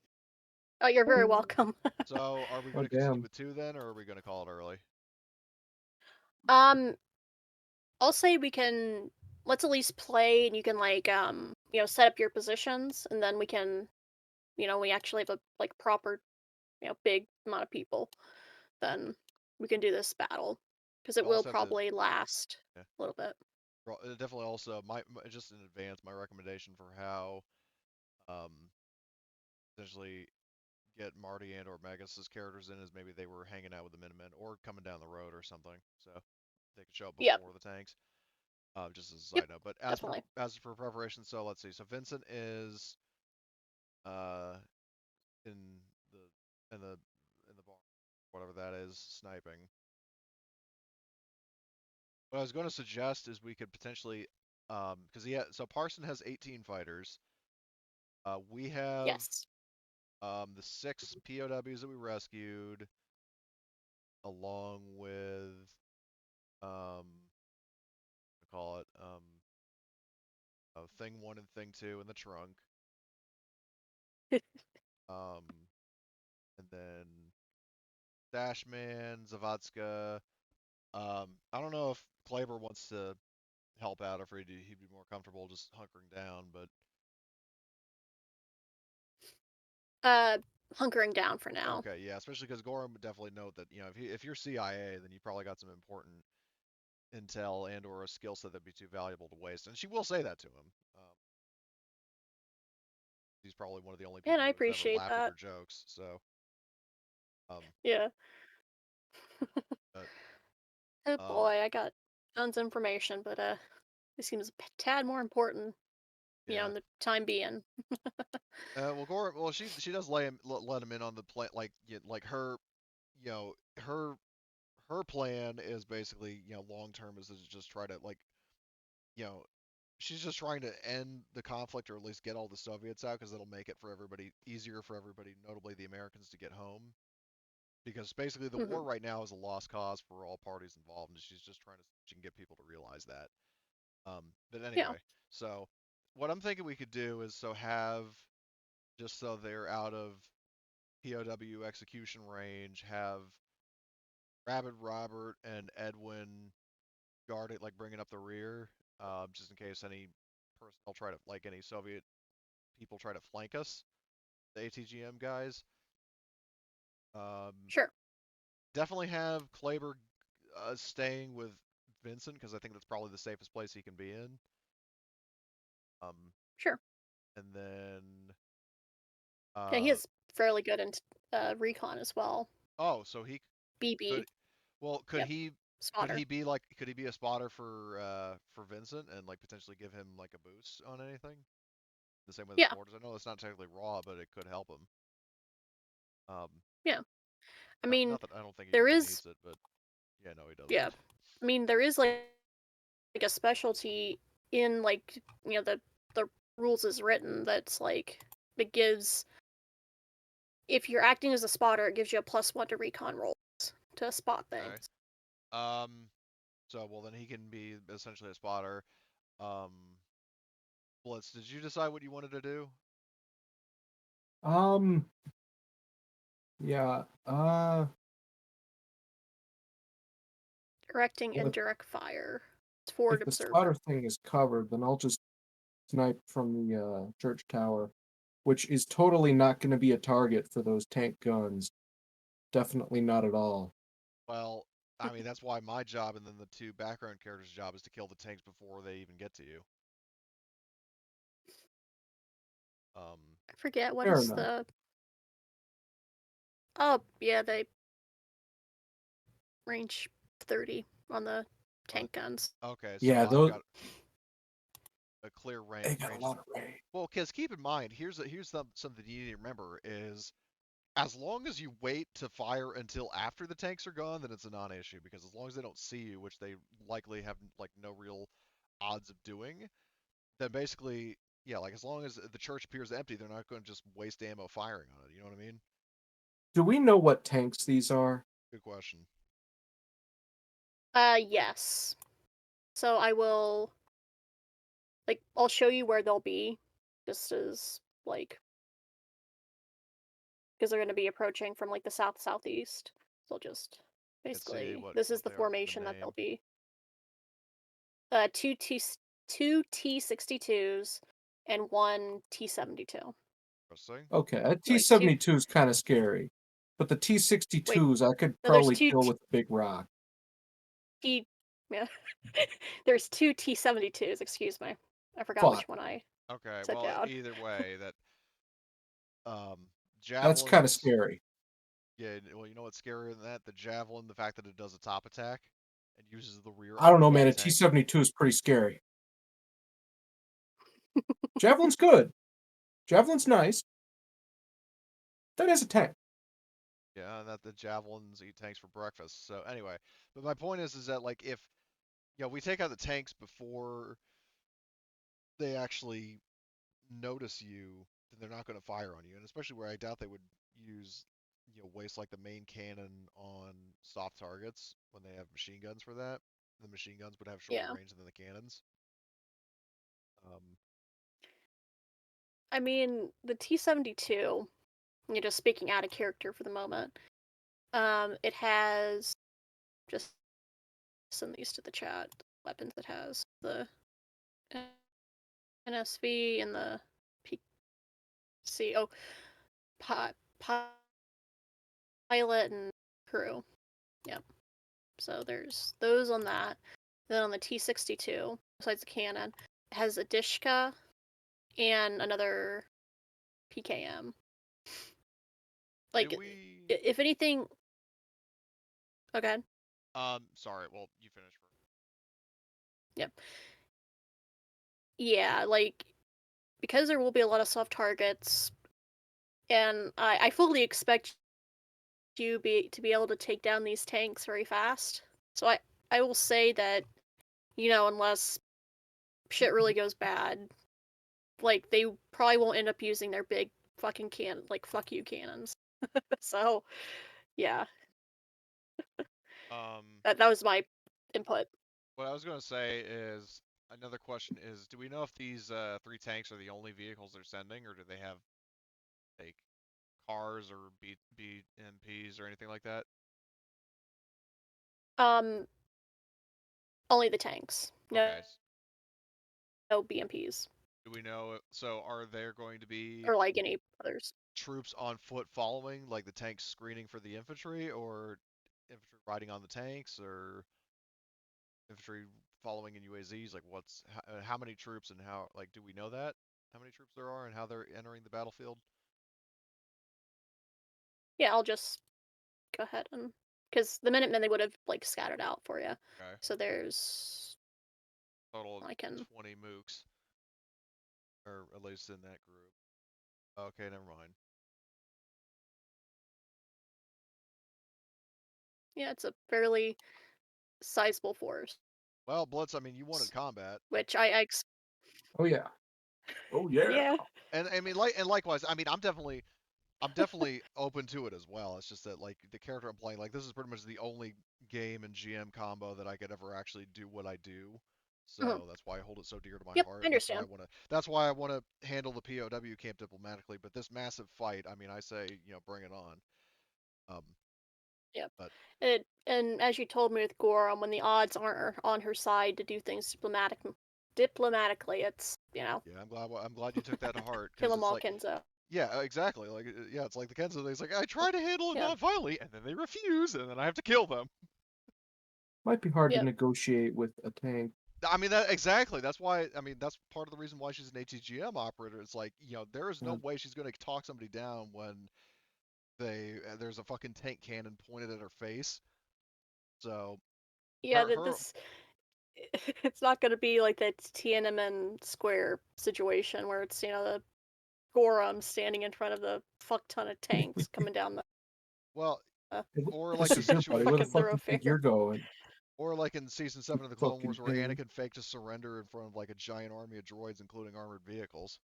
Oh, you're very welcome. So, are we Oh, going to continue damn. with 2 then, or are we going to call it early? I'll say let's at least play, and you can set up your positions, and then we can, we actually have a proper, big amount of people. Then we can do this battle because it We'll will also have to- probably last Yeah. a little bit. Definitely also, just in advance, my recommendation for how essentially get Marty and or Magus' characters in is maybe they were hanging out with the Minutemen or coming down the road or something, so they could show up Yep. before the tanks. Just as a Yep, side note. But as for definitely. preparation, so let's see. So Vincent is in the bar, whatever that is, sniping. What I was going to suggest is we could potentially, because so Parson has 18 fighters. We have Yes. the 6 POWs that we rescued, along with call it thing 1 and thing 2 in the trunk. And then Dashman, Zavadska. I don't know if Kleber wants to help out, or if he'd be more comfortable just hunkering down, but Hunkering down for now. okay, yeah, especially because Gorham would definitely note that, if you're CIA, then you probably got some important intel and or a skill set that'd be too valuable to waste, and she will say that to him. He's probably one of the only people And I who's ever appreciate laughed at that. her jokes, so Yeah. but, Oh boy, I got tons of information, but this seems a tad more important, yeah. in the time being. Well, Gorham, well, she does let him in on the plan, like her, her plan is basically, long term is to just try to she's just trying to end the conflict, or at least get all the Soviets out, because it'll make it for everybody easier for everybody, notably the Americans, to get home. Because basically the war right now is a lost cause for all parties involved, and she's just trying to she can get people to realize that. But anyway, so what I'm thinking we could do is have, just so they're out of POW execution range, have Rabid Robert and Edwin guard it, like bringing up the rear, just in case any personnel try to, any Soviet people try to flank us, the ATGM guys. Sure. Definitely have Kleber staying with Vincent, because I think that's probably the safest place he can be in. Sure. And then Yeah, he is fairly good in recon as well. Oh, so he BB. could he Spotter. could he be a spotter for Vincent, and potentially give him a boost on anything? The same way with Mortars. I know it's not technically raw, but it could help him. Yeah. I mean, not that I don't think he there really is needs it, but yeah, no, he doesn't. Yeah. I mean, there is like a specialty in the rules as written that's that gives, if you're acting as a spotter, it gives you a +1 to recon rolls to spot things. Okay. So well, then he can be essentially a spotter. Blitz, did you decide what you wanted to do? Yeah. Directing indirect fire. It's forward If the observer. spotter thing is covered, then I'll just snipe from the church tower, which is totally not going to be a target for those tank guns. Definitely not at all. Well, I mean, that's why my job and then the two background characters' job is to kill the tanks before they even get to you. I forget what Fair is enough. the. Oh yeah, they range 30 on the tank guns. Okay, so Yeah, I've those got a clear they range. got a lot of range. Well, because keep in mind, here's something you need to remember is as long as you wait to fire until after the tanks are gone, then it's a non-issue because as long as they don't see you, which they likely have like no real odds of doing, then basically, yeah, like as long as the church appears empty, they're not going to just waste ammo firing on it. You know what I mean? Do we know what tanks these are? Good question. Yes. So I will, like, I'll show you where they'll be, just as, like, because they're going to be approaching from, like, the southeast. So I'll just, Let's see basically, what this is the they are from the formation that they'll name. be. Two T-62s and one T-72. Interesting. Okay, a Wait, two. T-72 is kind of scary, but the T-62s I could No, there's probably two kill with a big rock. Yeah. There's two T-72s, excuse me. I forgot Fuck. which one I Okay, set well, down. either way, that That's kind of javelins. scary. Yeah, well, you know what's scarier than that? The javelin, the fact that it does a top attack and uses the rear. I don't know, arm of man. the A tank. T-72 is pretty scary. Javelin's good. Javelin's nice. That is a tank. Yeah, and that the javelins eat tanks for breakfast. So anyway, but my point is that like if we take out the tanks before they actually notice you, then they're not going to fire on you, and especially where I doubt they would use waste like the main cannon on soft targets when they have machine guns for that. The machine guns would have shorter Yeah. range than the cannons. I mean, the T-72, you're just speaking out of character for the moment. It has, just send these to the chat, weapons it has. The NSV and the PC. Oh, pilot and crew. Yep. So there's those on that. Then on the T-62, besides the cannon, it has a Dishka and another PKM. Like, if anything. Okay. Sorry. Well, you finish first. Yep. Yeah, like, because there will be a lot of soft targets, and I fully expect you to be able to take down these tanks very fast. So I will say that, unless shit really goes bad, like, they probably won't end up using their big fucking fuck you cannons. So, yeah. That was my input. What I was going to say is another question is, do we know if these 3 tanks are the only vehicles they're sending, or do they have like cars or BMPs or anything like that? Only the tanks. Okay. No BMPs. Do we know? So are there going to be or like any others? Troops on foot following, like the tanks screening for the infantry, or infantry riding on the tanks, or infantry following in UAZs? Like, how many troops and how? Like, do we know that? How many troops there are and how they're entering the battlefield? Yeah, I'll just go ahead and because the Minutemen they would have like scattered out for you. Okay. So there's Total of 20 mooks, or at least in that group. Okay, never mind. Yeah, it's a fairly sizable force. Well, Blitz, I mean, you wanted combat, which Oh yeah. Oh yeah. Yeah. and I mean, likewise, I mean, I'm definitely open to it as well. It's just that like the character I'm playing, like this is pretty much the only game in GM combo that I could ever actually do what I do. So that's why I hold it so dear to my heart. I understand. That's why I want to handle the POW camp diplomatically. But this massive fight, I mean, I say, bring it on. Yep. But and as you told me with Gorum, when the odds aren't on her side to do things diplomatically, it's Yeah, I'm glad you took that to heart. kill 'em all, like, Kenzo. Yeah, exactly. Like, yeah, it's like the Kenzo thing. It's like I try to handle it non-violently, and then they refuse, and then I have to kill them. Might be hard to Yep. negotiate with a tank. I mean, that exactly. That's why. I mean, that's part of the reason why she's an ATGM operator. It's like, there is no way she's going to talk somebody down when there's a fucking tank cannon pointed at her face. So Yeah, her this it's not going to be like that Tiananmen Square situation where it's the Gorham standing in front of the fuck ton of tanks coming down the well, uh, or This like the is your buddy. Where the situation, fuck do you think you're going? or like in season 7 of the Clone Fucking Wars, where pain. Anakin faked to surrender in front of like a giant army of droids, including armored vehicles,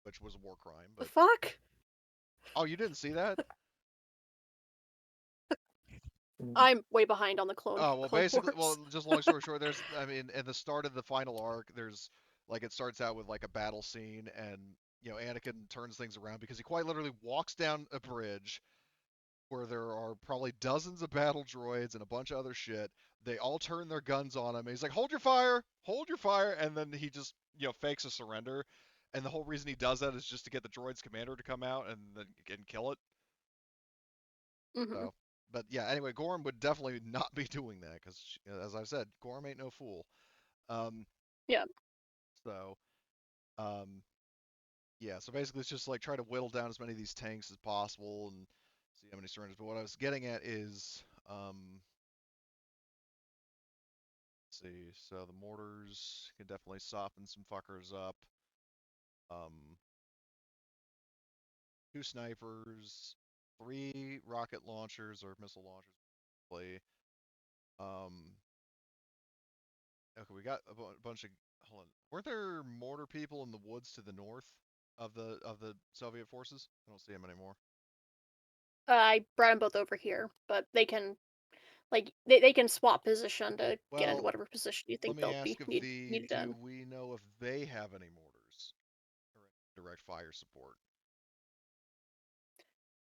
which was a war crime. the But fuck. oh, you didn't see that? I'm way behind on the Clone Oh, well, Clone basically, Wars. just long story short, I mean, at the start of the final arc, there's, like, it starts out with, like, a battle scene, and, Anakin turns things around because he quite literally walks down a bridge where there are probably dozens of battle droids and a bunch of other shit. They all turn their guns on him, and he's like, hold your fire, and then he just, fakes a surrender. And the whole reason he does that is just to get the droid's commander to come out and kill it. Mm-hmm. So, but yeah, anyway, Gorham would definitely not be doing that because, as I said, Gorham ain't no fool. Yeah. So, yeah. So basically, it's just like try to whittle down as many of these tanks as possible and see how many surrenders. But what I was getting at is, let's see. So the mortars can definitely soften some fuckers up. 2 snipers, 3 rocket launchers or missile launchers. Play. Okay, we got a bunch of. Hold on. Weren't there mortar people in the woods to the north of the Soviet forces? I don't see them anymore. I brought them both over here, but they can they can swap position to get into Well, whatever position you let think me they'll be ask if needed do in. we know if they have any mortars or direct fire support?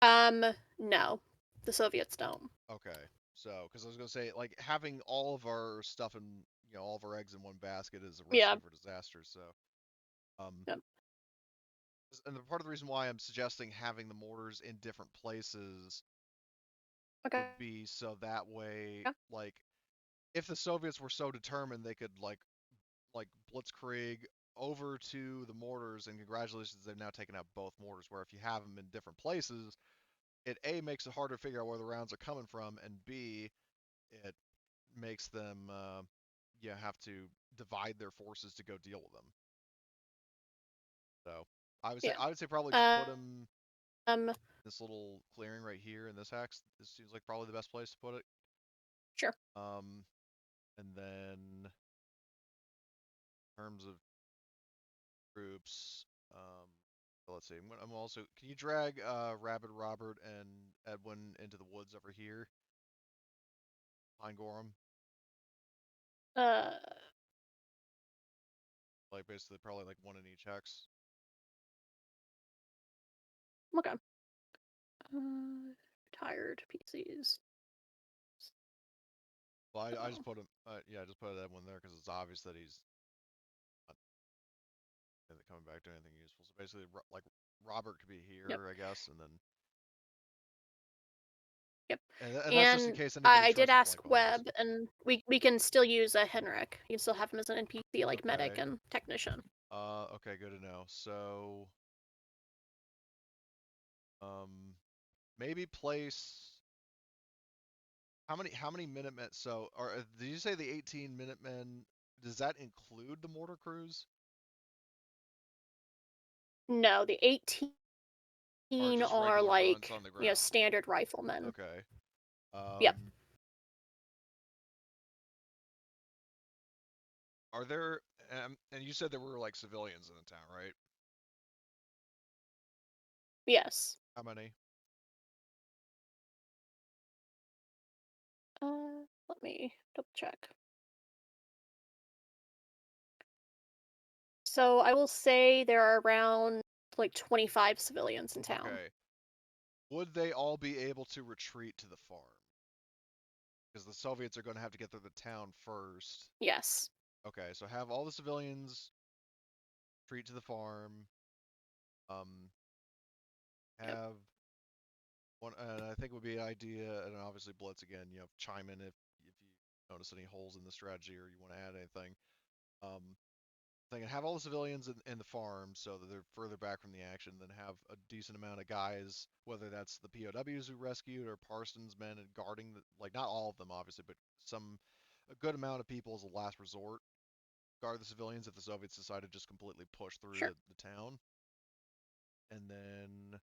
No, the Soviets don't. Okay, so because I was gonna say, like, having all of our stuff in, all of our eggs in one basket is a Yeah. recipe for disaster. So, Yep. and the part of the reason why I'm suggesting having the mortars in different places Okay. would be so that way, Yeah. like, if the Soviets were so determined, they could like blitzkrieg over to the mortars, and congratulations, they've now taken out both mortars. Where if you have them in different places, it A, makes it harder to figure out where the rounds are coming from, and B, it makes them have to divide their forces to go deal with them. So Yeah. I would say probably just put them Um. this little clearing right here in this hex. This seems like probably the best place to put it. Sure. And then in terms of troops, let's see. I'm also. Can you drag Rabbit Robert and Edwin into the woods over here behind Gorham? Like basically probably like one in each hex. Okay. Tired PCs. Well, I just put him. Yeah, I just put Edwin there because it's obvious that he's not coming back to anything useful. So basically, like Robert could be here, Yep. I guess, and then. Yep. And that's just in case anybody I tries did to ask flank behind us. Webb, and we can still use a Henrik. You can still have him as an NPC, like medic Okay. and technician. Okay, good to know. So, maybe place. How many Minutemen? So, did you say the 18 Minutemen? Does that include the mortar crews? No, the 18 just are regular like grunts on the ground? standard riflemen. Okay. Yep. Are there? And you said there were like civilians in the town, right? Yes. How many? Let me double check. So I will say there are around like 25 civilians in town. Okay. Would they all be able to retreat to the farm? Because the Soviets are going to have to get through the town first. Yes. Okay, so have all the civilians retreat to the farm. Have And I think would be an idea, and obviously Blitz again, chime in if you notice any holes in the strategy or you want to add anything. Thinking have all the civilians in the farm so that they're further back from the action, then have a decent amount of guys, whether that's the POWs who rescued or Parsons men and guarding like not all of them obviously, but a good amount of people as a last resort, guard the civilians if the Soviets decide to just completely push through Sure. the town. And then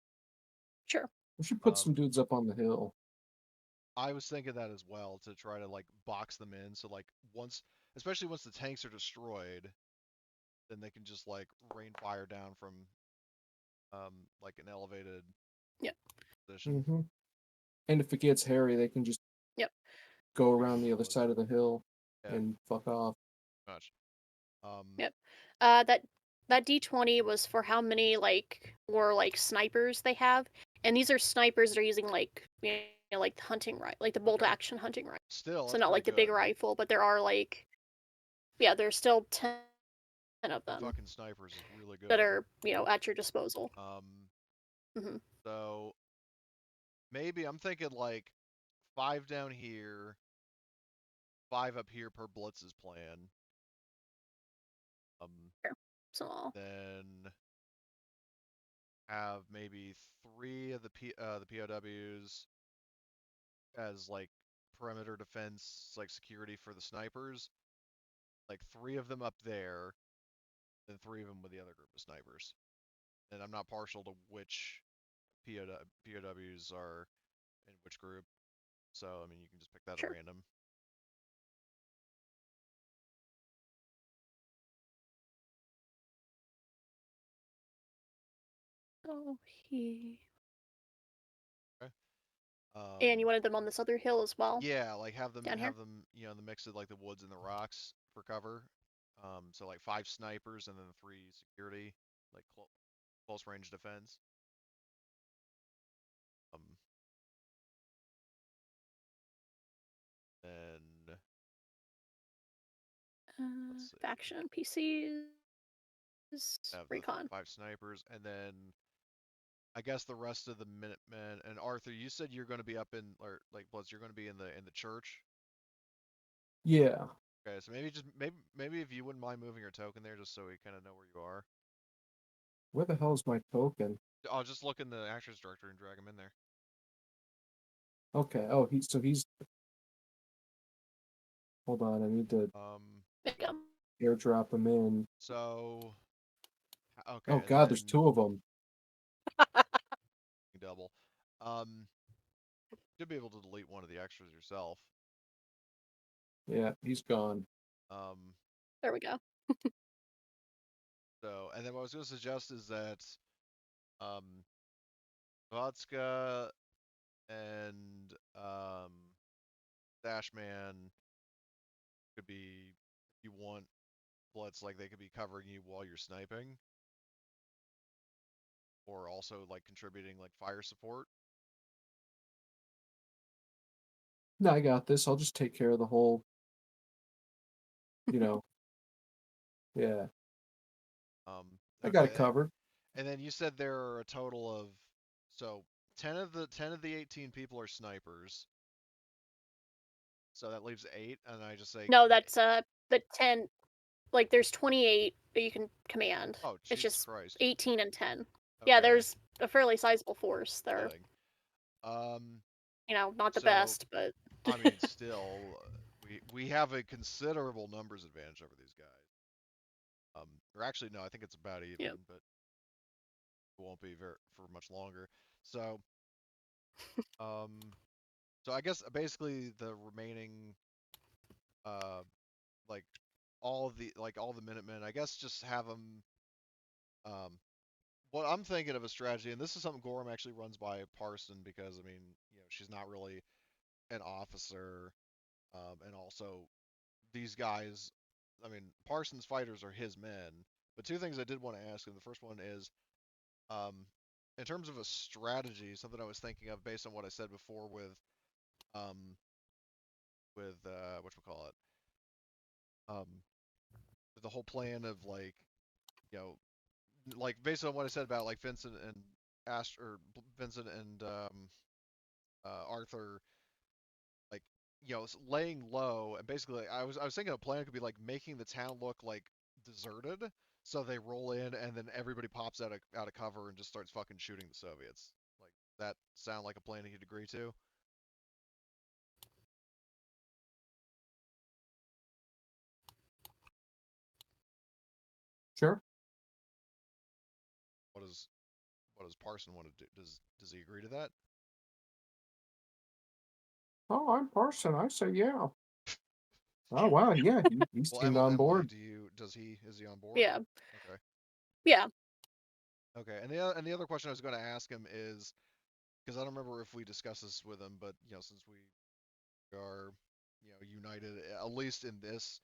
Sure. We should put some dudes up on the hill. I was thinking that as well, to try to like box them in, so like especially once the tanks are destroyed, then they can just like rain fire down from like an elevated position. Mm-hmm. And if it gets hairy, they can just go around the other side of the hill and fuck off. Much. Yep. That D20 was for how many like snipers they have, and these are snipers that are using like like the hunting rifle, like the bolt action hunting rifle. Still, so not like the big rifle, but there are like there's still 10 of them. Fucking snipers is really good. That are at your disposal. So maybe I'm thinking like 5 down here, 5 up here per Blitz's plan. Sure. So then have maybe 3 of the POWs as like perimeter defense, like security for the snipers. Like 3 of them up there, then 3 of them with the other group of snipers. And I'm not partial to which POWs are in which group, so I mean you can just pick that at random. Oh, he. Okay. And you wanted them on this other hill as well? Yeah, like have them down here? in the mix of like the woods and the rocks for cover. So like 5 snipers and then 3 security, like close range defense. And faction PCs. have Recon. 5 snipers, and then I guess the rest of the Minutemen. And Arthur, you said you're going to be up in, or like Blitz, you're going to be in the church. Yeah. Okay, so maybe if you wouldn't mind moving your token there, just so we kind of know where you are. Where the hell's my token? I'll just look in the actions directory and drag him in there. Okay. Oh, he's. Hold on, I need to airdrop him in. So. Okay. Oh God, there's 2 of them. Double. You'll be able to delete one of the extras yourself. Yeah, he's gone. There we go. So, and then what I was going to suggest is that Vodka and Dashman could be, if you want, Blitz, like they could be covering you while you're sniping, or also like contributing like fire support. No, I got this. I'll just take care of the whole. Yeah. I got it covered. And then you said there are a total of 10 of the 18 people are snipers. So that leaves 8, and I just say no, that's the 10. Like there's 28 that you can command. Oh, Jesus it's just Christ. 18 and 10. Okay. Yeah, there's a fairly sizable force there. Not the best, but I mean, still, we have a considerable numbers advantage over these guys. Or actually, no, I think it's about even, but it won't be for much longer. So, so I guess basically the remaining, like all the Minutemen, I guess just have them. What I'm thinking of a strategy, and this is something Gorham actually runs by Parson, because I mean, she's not really an officer, and also these guys, I mean, Parsons' fighters are his men. But 2 things I did want to ask him. The first one is, in terms of a strategy, something I was thinking of based on what I said before with whatchamacallit, with the whole plan of like, like based on what I said about like Vincent and Arthur, like, laying low, and basically I was thinking a plan could be like making the town look like deserted, so they roll in and then everybody pops out of cover and just starts fucking shooting the Soviets. Like, that sound like a plan he'd agree to? Sure. What does Parson want to do? Does he agree to that? Oh, I'm Parson. I say yeah. Oh wow, yeah, he Well, seemed on Emily, board. is he on board? Yeah. Okay. Yeah. Okay. And the other question I was going to ask him is, because I don't remember if we discussed this with him, but since we are united, at least in this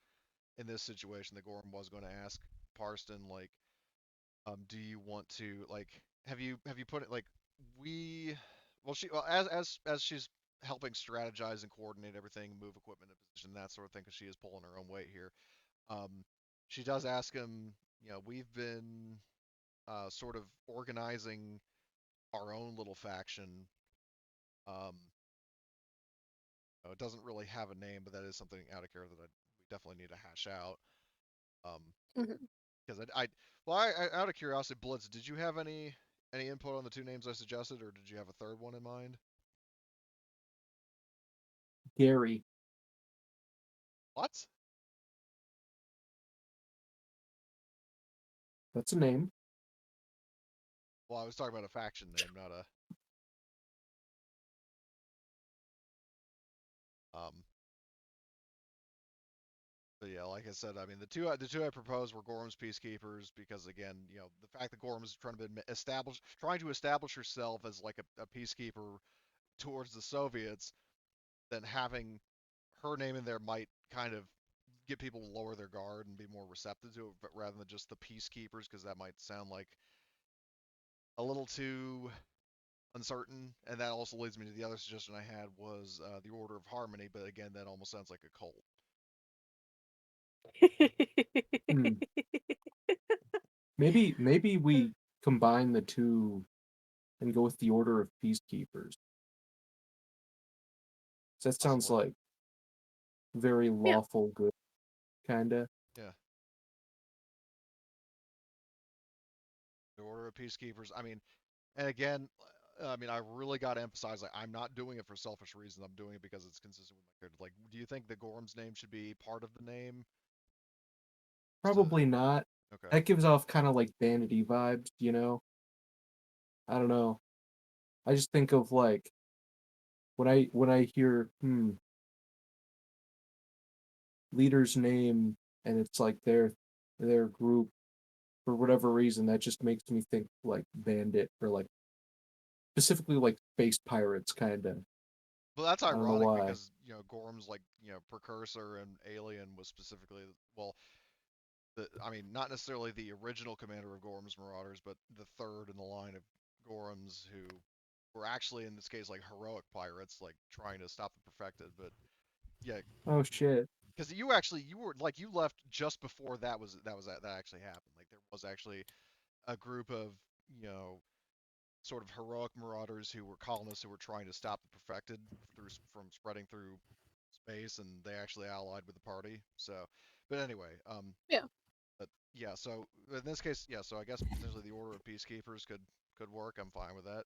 situation, that Gorham was going to ask Parston, like, do you want to, like, have you put it, like, we well she well as she's helping strategize and coordinate everything, move equipment in position, that sort of thing, because she is pulling her own weight here. She does ask him, we've been sort of organizing our own little faction. um it doesn't really have a name, but that is something out of character that we definitely need to hash out. Mhm. Because I out of curiosity, Blitz, did you have any input on the two names I suggested, or did you have a third one in mind? Gary. What? That's a name. Well, I was talking about a faction name, not a. But yeah, like I said, I mean, the two I proposed were Gorham's Peacekeepers, because again, the fact that Gorham's trying to establish herself as like a peacekeeper towards the Soviets, then having her name in there might kind of get people to lower their guard and be more receptive to it, but rather than just the Peacekeepers, because that might sound like a little too uncertain. And that also leads me to the other suggestion I had, was the Order of Harmony, but again, that almost sounds like a cult. Hmm. Maybe we combine the two and go with the Order of Peacekeepers. That sounds Possibly. like very Yeah. lawful good, kinda. Yeah. The Order of Peacekeepers. I mean, and again, I mean, I really got to emphasize, like, I'm not doing it for selfish reasons. I'm doing it because it's consistent with my character. Like, do you think that Gorham's name should be part of the name? Probably not. Okay. That gives off kind of like vanity vibes, you know? I don't know. I just think of like when I hear leader's name and it's like their group, for whatever reason, that just makes me think like bandit, or like specifically like space pirates kind of. But that's I don't know ironic why. because, Gorham's, like, precursor and alien was specifically, well, I mean, not necessarily the original commander of Gorham's Marauders, but the third in the line of Gorham's, who were actually, in this case, like, heroic pirates, like, trying to stop the Perfected. But yeah, Oh shit. because you were like, you left just before that actually happened. Like, there was actually a group of, sort of heroic marauders who were colonists who were trying to stop the Perfected from spreading through space, and they actually allied with the party. So, but anyway, Yeah. but yeah, so in this case, yeah, so I guess potentially the Order of Peacekeepers could work. I'm fine with that.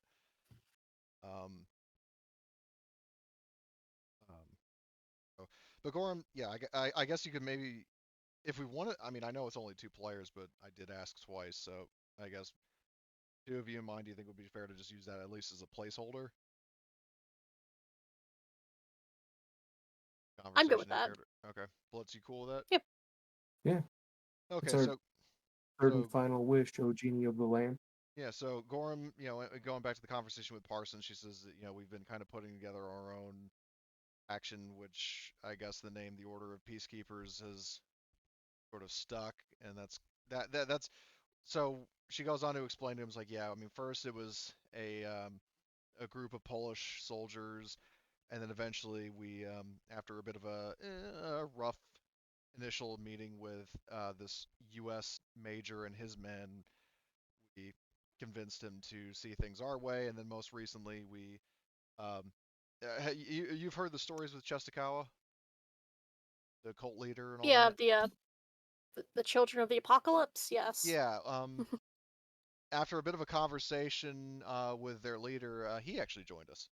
Um, um, but Gorham, yeah, I guess you could maybe, if we want to. I mean, I know it's only two players, but I did ask twice, so I guess two of you in mind. Do you think it would be fair to just use that at least as a placeholder? I'm good with Conversation in that. character. Okay, Blitz, you cool with that? Yep. Yeah. It's Okay, our so third and so final wish, O Genie of the Lamb. yeah, so Gorham, going back to the conversation with Parson, she says that, we've been kind of putting together our own action, which I guess the name, the Order of Peacekeepers, has sort of stuck, and that's so she goes on to explain to him, like, yeah, I mean, first it was a group of Polish soldiers, and then eventually we, after a bit of a rough initial meeting with this U.S. major and his men, we convinced him to see things our way, and then most recently we you've heard the stories with Chestakawa, the cult leader and all Yeah, that? the Children of the Apocalypse. Yes. Yeah. After a bit of a conversation with their leader, he actually joined us.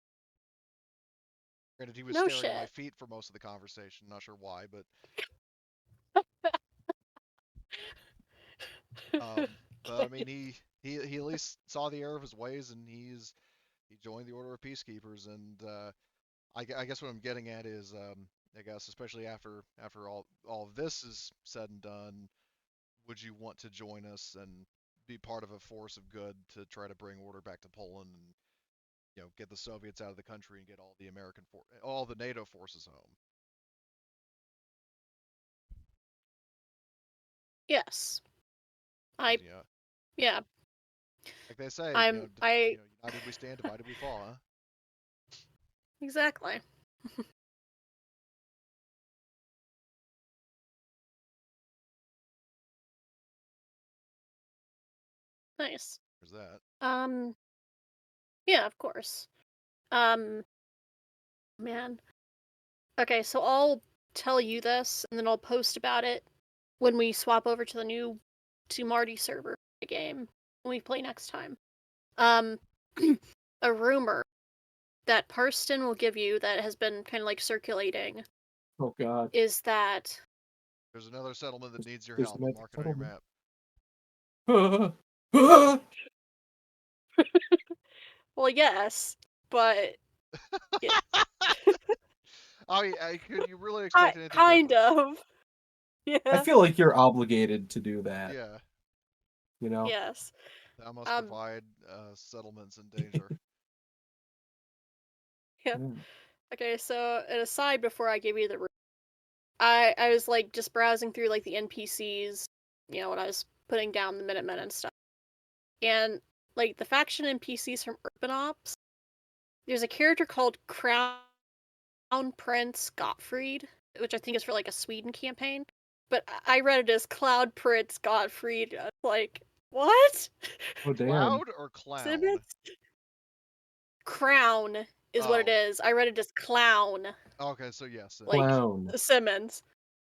Granted, he was No staring at my shit. feet for most of the conversation. Not sure why, but but I mean, he at least saw the error of his ways, and he joined the Order of Peacekeepers. And I guess what I'm getting at is, I guess especially after all of this is said and done, would you want to join us and be part of a force of good to try to bring order back to Poland and get the Soviets out of the country and get all the NATO forces home? Yes. Yeah. Yeah. Like they say, united we stand, divided we fall, huh? Exactly. Nice. There's that. Yeah, of course. Man. Okay, so I'll tell you this, and then I'll post about it when we swap over to the new Marty server game when we play next time. A rumor that Parston will give you that has been kind of like circulating. Oh God. Is that There's another settlement that needs your There's help. the I'll magic mark it on your settlement. map. well, yes, but yeah, Could you really expect anything kind different? of. I Yeah. feel like you're obligated to do that. Yeah. You know. Yes. I must provide settlements in danger. Yeah. Yeah. Okay, so an aside before I give you the I was like just browsing through like the NPCs, when I was putting down the Minutemen and stuff. And like the faction NPCs from Urban Ops, there's a character called Crown Prince Gottfried, which I think is for like a Sweden campaign. But I read it as Cloud Prince Gottfried. I was like, what? Oh damn. Cloud or clown? Crown is what it is. I read it as clown. Okay, so yes. Like Clown. Simmons.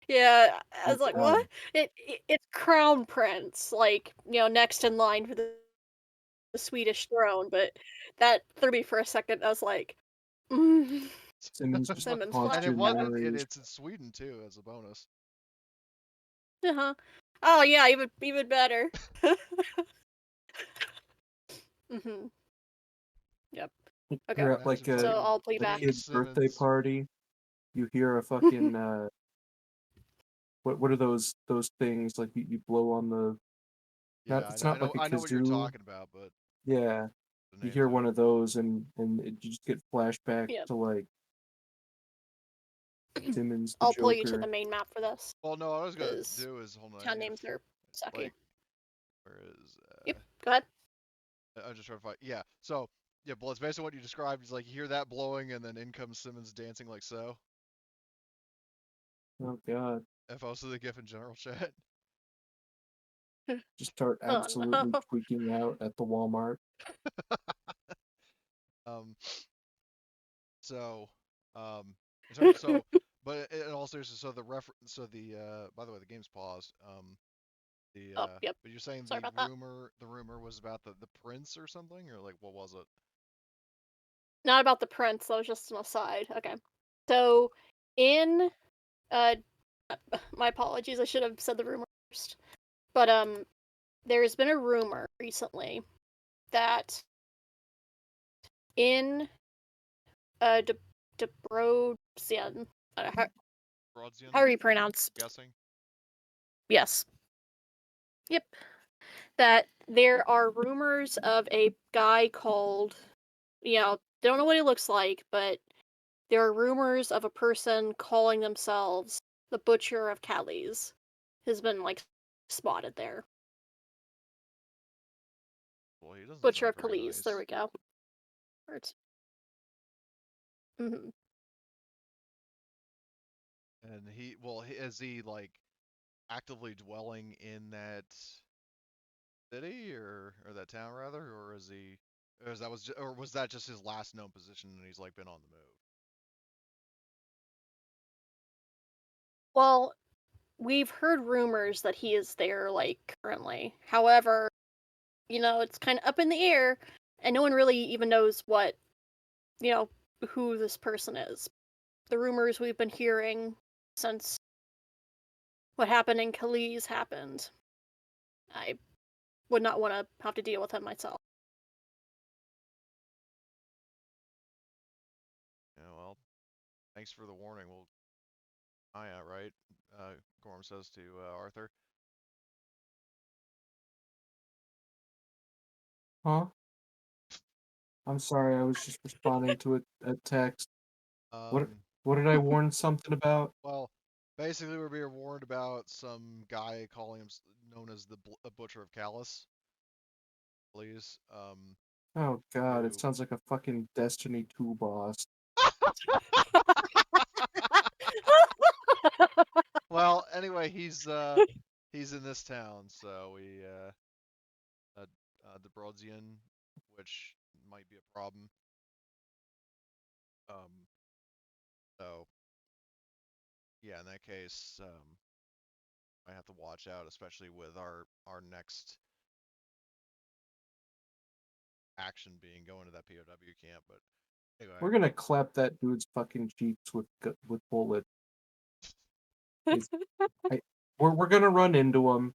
Yeah, I Oh, was like, God. what? It's Crown Prince, like, next in line for the Swedish throne, but that threw me for a second. I was like, Simmons just Simmons haunts And your it wasn't. memories. It's in Sweden too, as a bonus. uh-huh. Oh yeah, even better. hmm Yep. Okay. You're at like Imagine So a being I'll play the back. kid's birthday Simmons. party. You hear a fucking what are those things like you blow on the Yeah, it's not like a I know what you're kazoo. talking about, but Yeah. the You name hear to one it. of those and you just get flashback Yep. to like Simmons the I'll pull you to Joker. the main map for this. Well, no, what I was gonna Because do is hold on. I town need to names are sucky. like, where is? Yep. Go ahead. I'm just trying to find. Yeah. So yeah, well, it's basically what you described. Is like you hear that blowing, and then in comes Simmons dancing like so. Oh God. If also the GIF in general chat. Just start Oh, absolutely no. tweaking out at the Walmart. um. So, in terms so, but in all seriousness, so by the way, the game's paused. Oh, yep. But you're saying Sorry about that. the rumor was about the prince or something, or like what was it? Not about the prince, that was just an aside. Okay. So in my apologies, I should have said the rumor first. But there's been a rumor recently that in Debrecen, how do you pronounce? Guessing. Yes. Yep. That there are rumors of a guy called, don't know what he looks like, but there are rumors of a person calling themselves the Butcher of Calais has been like spotted there. Well, he doesn't Butcher sound of very Calais. nice. There we go. Words. Mm-hmm. And is he like actively dwelling in that city or that town rather, or is he, or was that just his last known position and he's like been on the move? Well, we've heard rumors that he is there, like, currently. However, it's kind of up in the air, and no one really even knows what, who this person is. The rumors we've been hearing since what happened in Gliwice happened, I would not want to have to deal with him myself. Yeah, well, thanks for the warning. We'll eye out, right? Gorm says to Arthur. Huh? I'm sorry, I was just responding to a text. What did I warn something about? Well, basically we're being warned about some guy calling him known as the Butcher of Callus. Please, Oh god, it who- sounds like a fucking Destiny 2 boss. Well, anyway, he's in this town, so we Debrodzian, which might be a problem. So yeah, in that case, I have to watch out, especially with our next action being going to that POW camp. But anyway, We're gonna clap that dude's fucking cheeks with bullets. We're gonna run into him,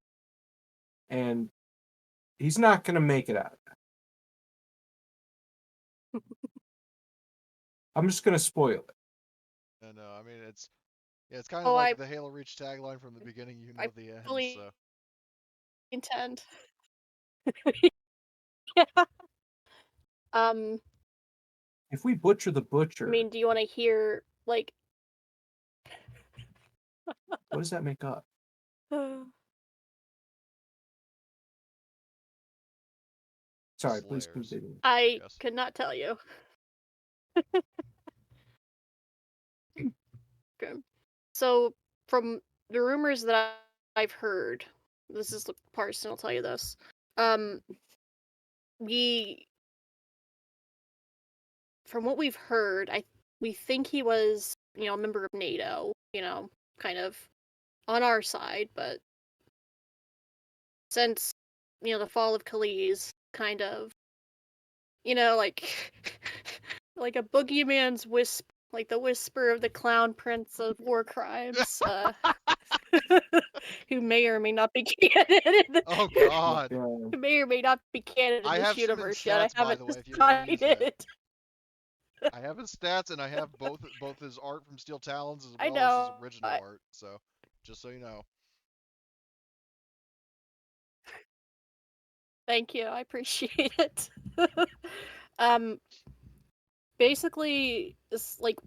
and he's not gonna make it out. I'm just gonna spoil it. no, I mean it's kind of Oh, like the Halo Reach tagline from the beginning. You know I the end. fully So intend. Yeah. If we butcher the I butcher, mean, do you want to hear, like... what does that make up? Sorry, please Slayers, continue. I yes. could not tell you. Okay. So, from the rumors that I've heard, this is the Parson, I'll tell you this. We, from what we've heard, we think he was, a member of NATO, kind of on our side, but since, the fall of Gliwice, kind of, like, like a boogeyman's whisper, like the whisper of the clown prince of war crimes, who may or may not be canon. Oh God, Yeah. Who may or may not be canon in I this have some universe yet. I stats, by haven't the way, if you want to use decided. that. I have his stats, and I have both his art from Steel Talons as I well as his know. original art. So, just so you know. Thank you. I appreciate it. um, basically, it's like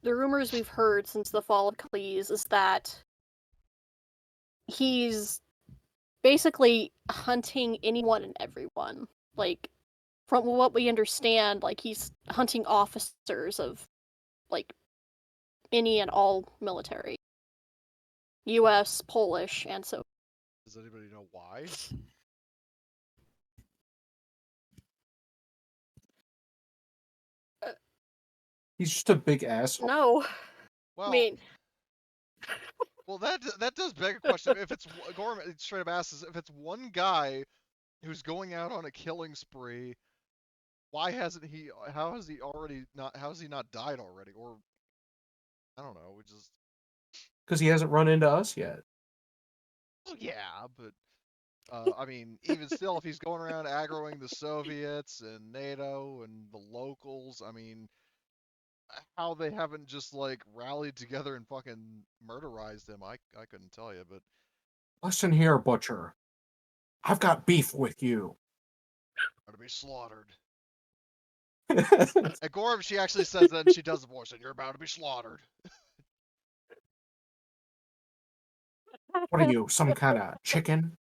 the rumors we've heard since the fall of Gliwice is that he's basically hunting anyone and everyone. Like, from what we understand, like he's hunting officers of like any and all military, U.S., Polish, and so. Does anybody know why? He's just a big asshole. No. Well, I mean, well, that does beg a question. If it's Gorm straight up asks, if it's one guy who's going out on a killing spree, why hasn't he? How has he already not? How has he not died already? Or I don't know. We just. Because he hasn't run into us yet. Well, yeah, but I mean, even still, if he's going around aggroing the Soviets and NATO and the locals, I mean, how they haven't just like rallied together and fucking murderized him, I couldn't tell you. But Listen here, Butcher. I've got beef with you. are to be slaughtered. At Gorm, she actually says that, and she does the voice, and you're about to be slaughtered. What are you, some kind of chicken?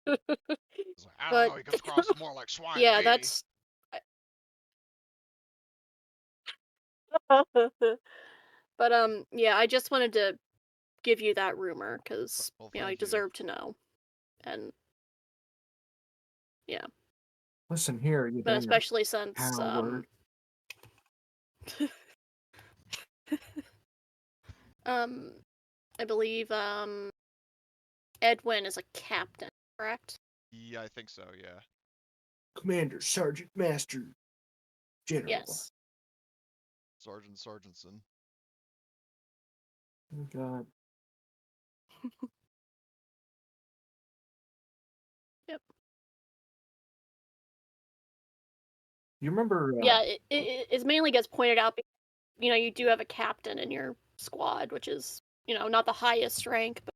It's like, I don't but know. He comes across more like swine. yeah, to me. that's. But yeah, I just wanted to give you that rumor because Well, you thank you. deserve to know, and yeah, Listen here, you but damn especially since coward. I believe Edwin is a captain, correct? Yeah, I think so. Yeah. Commander, Sergeant, Master, General. Yes. Sergeant Sargentson. Oh God. Yep. You remember? Yeah, it mainly gets pointed out because, you do have a captain in your squad, which is, not the highest rank, but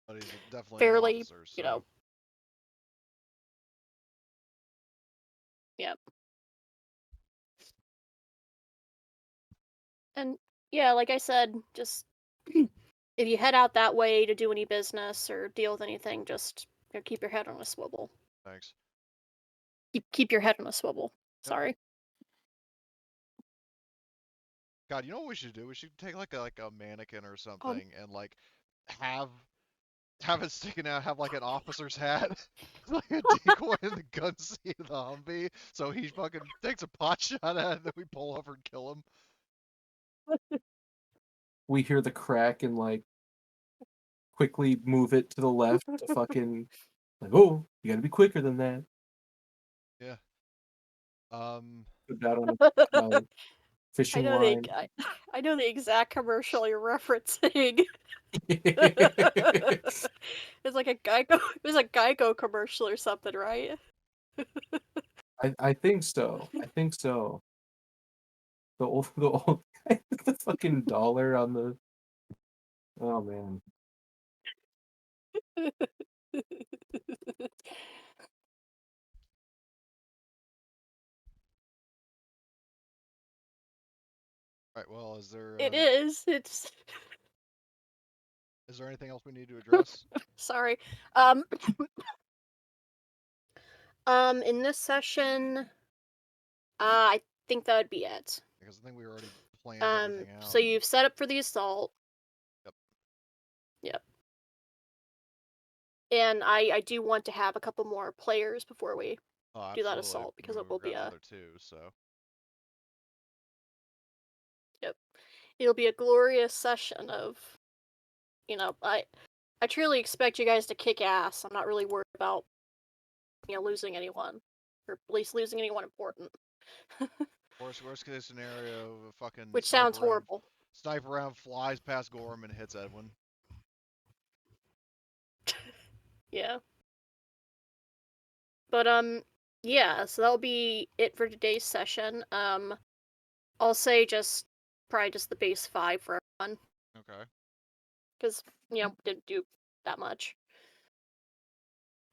But he's definitely fairly, an officer. So. Yep. And yeah, like I said, just if you head out that way to do any business or deal with anything, just keep your head on a swivel. Thanks. Keep your head on a swivel. Yep. Sorry. God, you know what we should do? We should take like a mannequin or something and like have it sticking out, have like an officer's hat, like a decoy in the gun seat of the Humvee, so he fucking takes a pot shot at it, and then we pull over and kill him. We hear the crack and like quickly move it to the left to fucking like, oh, you gotta be quicker than that. Yeah. Put that on a fishing line. I know the exact commercial you're referencing. It's like a Geico. It was a Geico commercial or something, right? I think so. I think so. The old guy with the fucking dollar on the. Oh man. All right. Well, is there It is. It's. is there anything else we need to address? Sorry. In this session, I think that would be it. Because I think we already planned everything out. So you've set up for the assault. Yep. Yep. And I do want to have a couple more players before we do that assault, because it will be a another two. So. Yep. It'll be a glorious session of, I truly expect you guys to kick ass. I'm not really worried about, losing anyone, or at least losing anyone important. Worst case scenario, fucking. Which sounds horrible. Sniper round flies past Gorham and hits Edwin. Yeah. But yeah, so that'll be it for today's session. I'll say probably just the base 5 for everyone. Okay. Because, didn't do that much.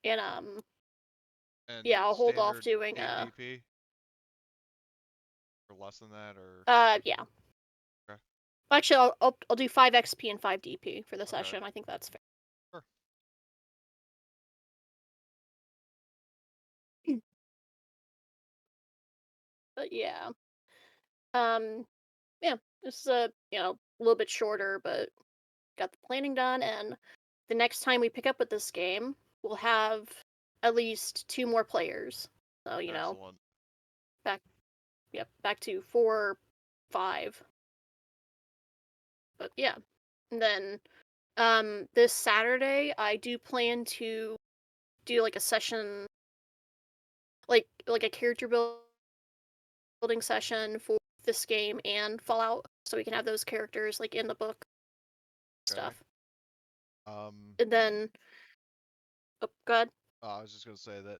And yeah, I'll hold off doing DP? Or less than that, or yeah. Okay. Actually, I'll do 5 XP and 5 DP for the session. I think that's fair. Sure. But yeah. Yeah, this is a little bit shorter, but got the planning done, and the next time we pick up with this game, we'll have at least 2 more players. So, Excellent. back to 4, 5. But yeah. And then this Saturday I do plan to do like a session, like a character building session for this game and Fallout, so we can have those characters like in the book stuff. And then go ahead. I was just gonna say that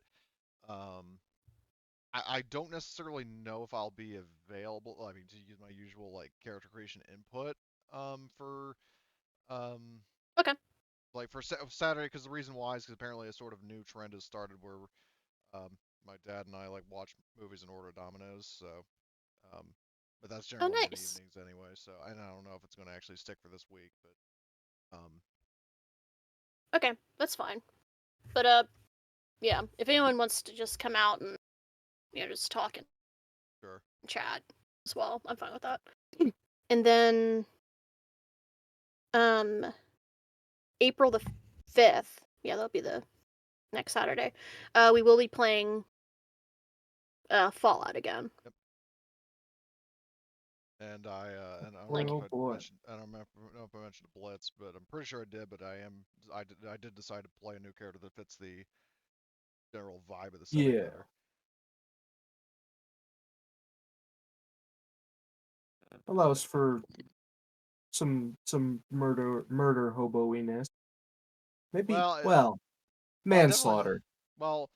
I don't necessarily know if I'll be available. I mean, to use my usual like character creation input for Okay. like for Saturday, because the reason why is because apparently a sort of new trend has started where my dad and I like watch movies in order of dominoes. So but that's generally in the evenings anyway. So I don't know if it's going to actually stick for this week, but okay, that's fine. But yeah, if anyone wants to just come out and just talk and sure, chat as well, I'm fine with that. And then April the 5th, yeah, that'll be the next Saturday, we will be playing Fallout again. Yep. And I don't Like- remember if Oh, boy. I don't remember if I mentioned Blitz, but I'm pretty sure I did. But I did decide to play a new character that fits the general vibe of the setting Yeah. better. Allows for some murder hoboiness. Maybe Well, well, manslaughter. Well,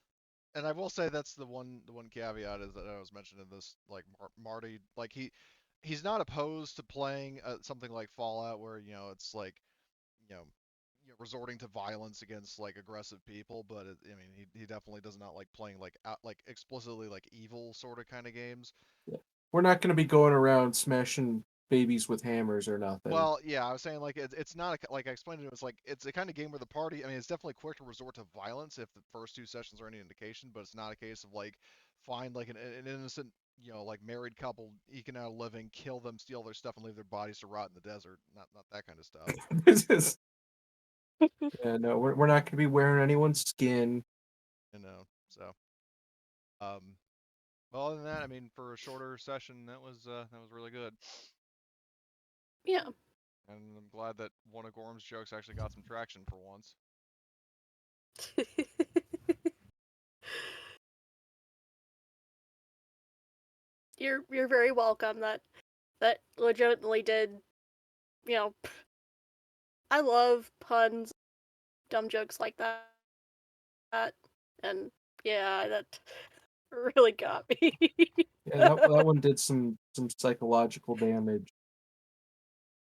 and I will say that's the one caveat is that I was mentioning this, like Marty, like he's not opposed to playing something like Fallout where it's like you know resorting to violence against like aggressive people, but I mean he definitely does not like playing like explicitly like evil sort of kind of games. We're not going to be going around smashing babies with hammers or nothing. Well, yeah, I was saying like it's not like I explained it was like it's a kind of game where the party. I mean, it's definitely quick to resort to violence if the first two sessions are any indication, but it's not a case of like find like an innocent like married couple eking out a living, kill them, steal their stuff, and leave their bodies to rot in the desert. Not that kind of stuff. This is. Yeah, no, we're not going to be wearing anyone's skin. So well, other than that, I mean, for a shorter session, that was really good. Yeah. And I'm glad that one of Gorm's jokes actually got some traction for once. You're very welcome. That legitimately did. I love puns, dumb jokes like that, and yeah, that really got me. Yeah, that one did some psychological damage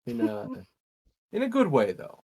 in a good way though.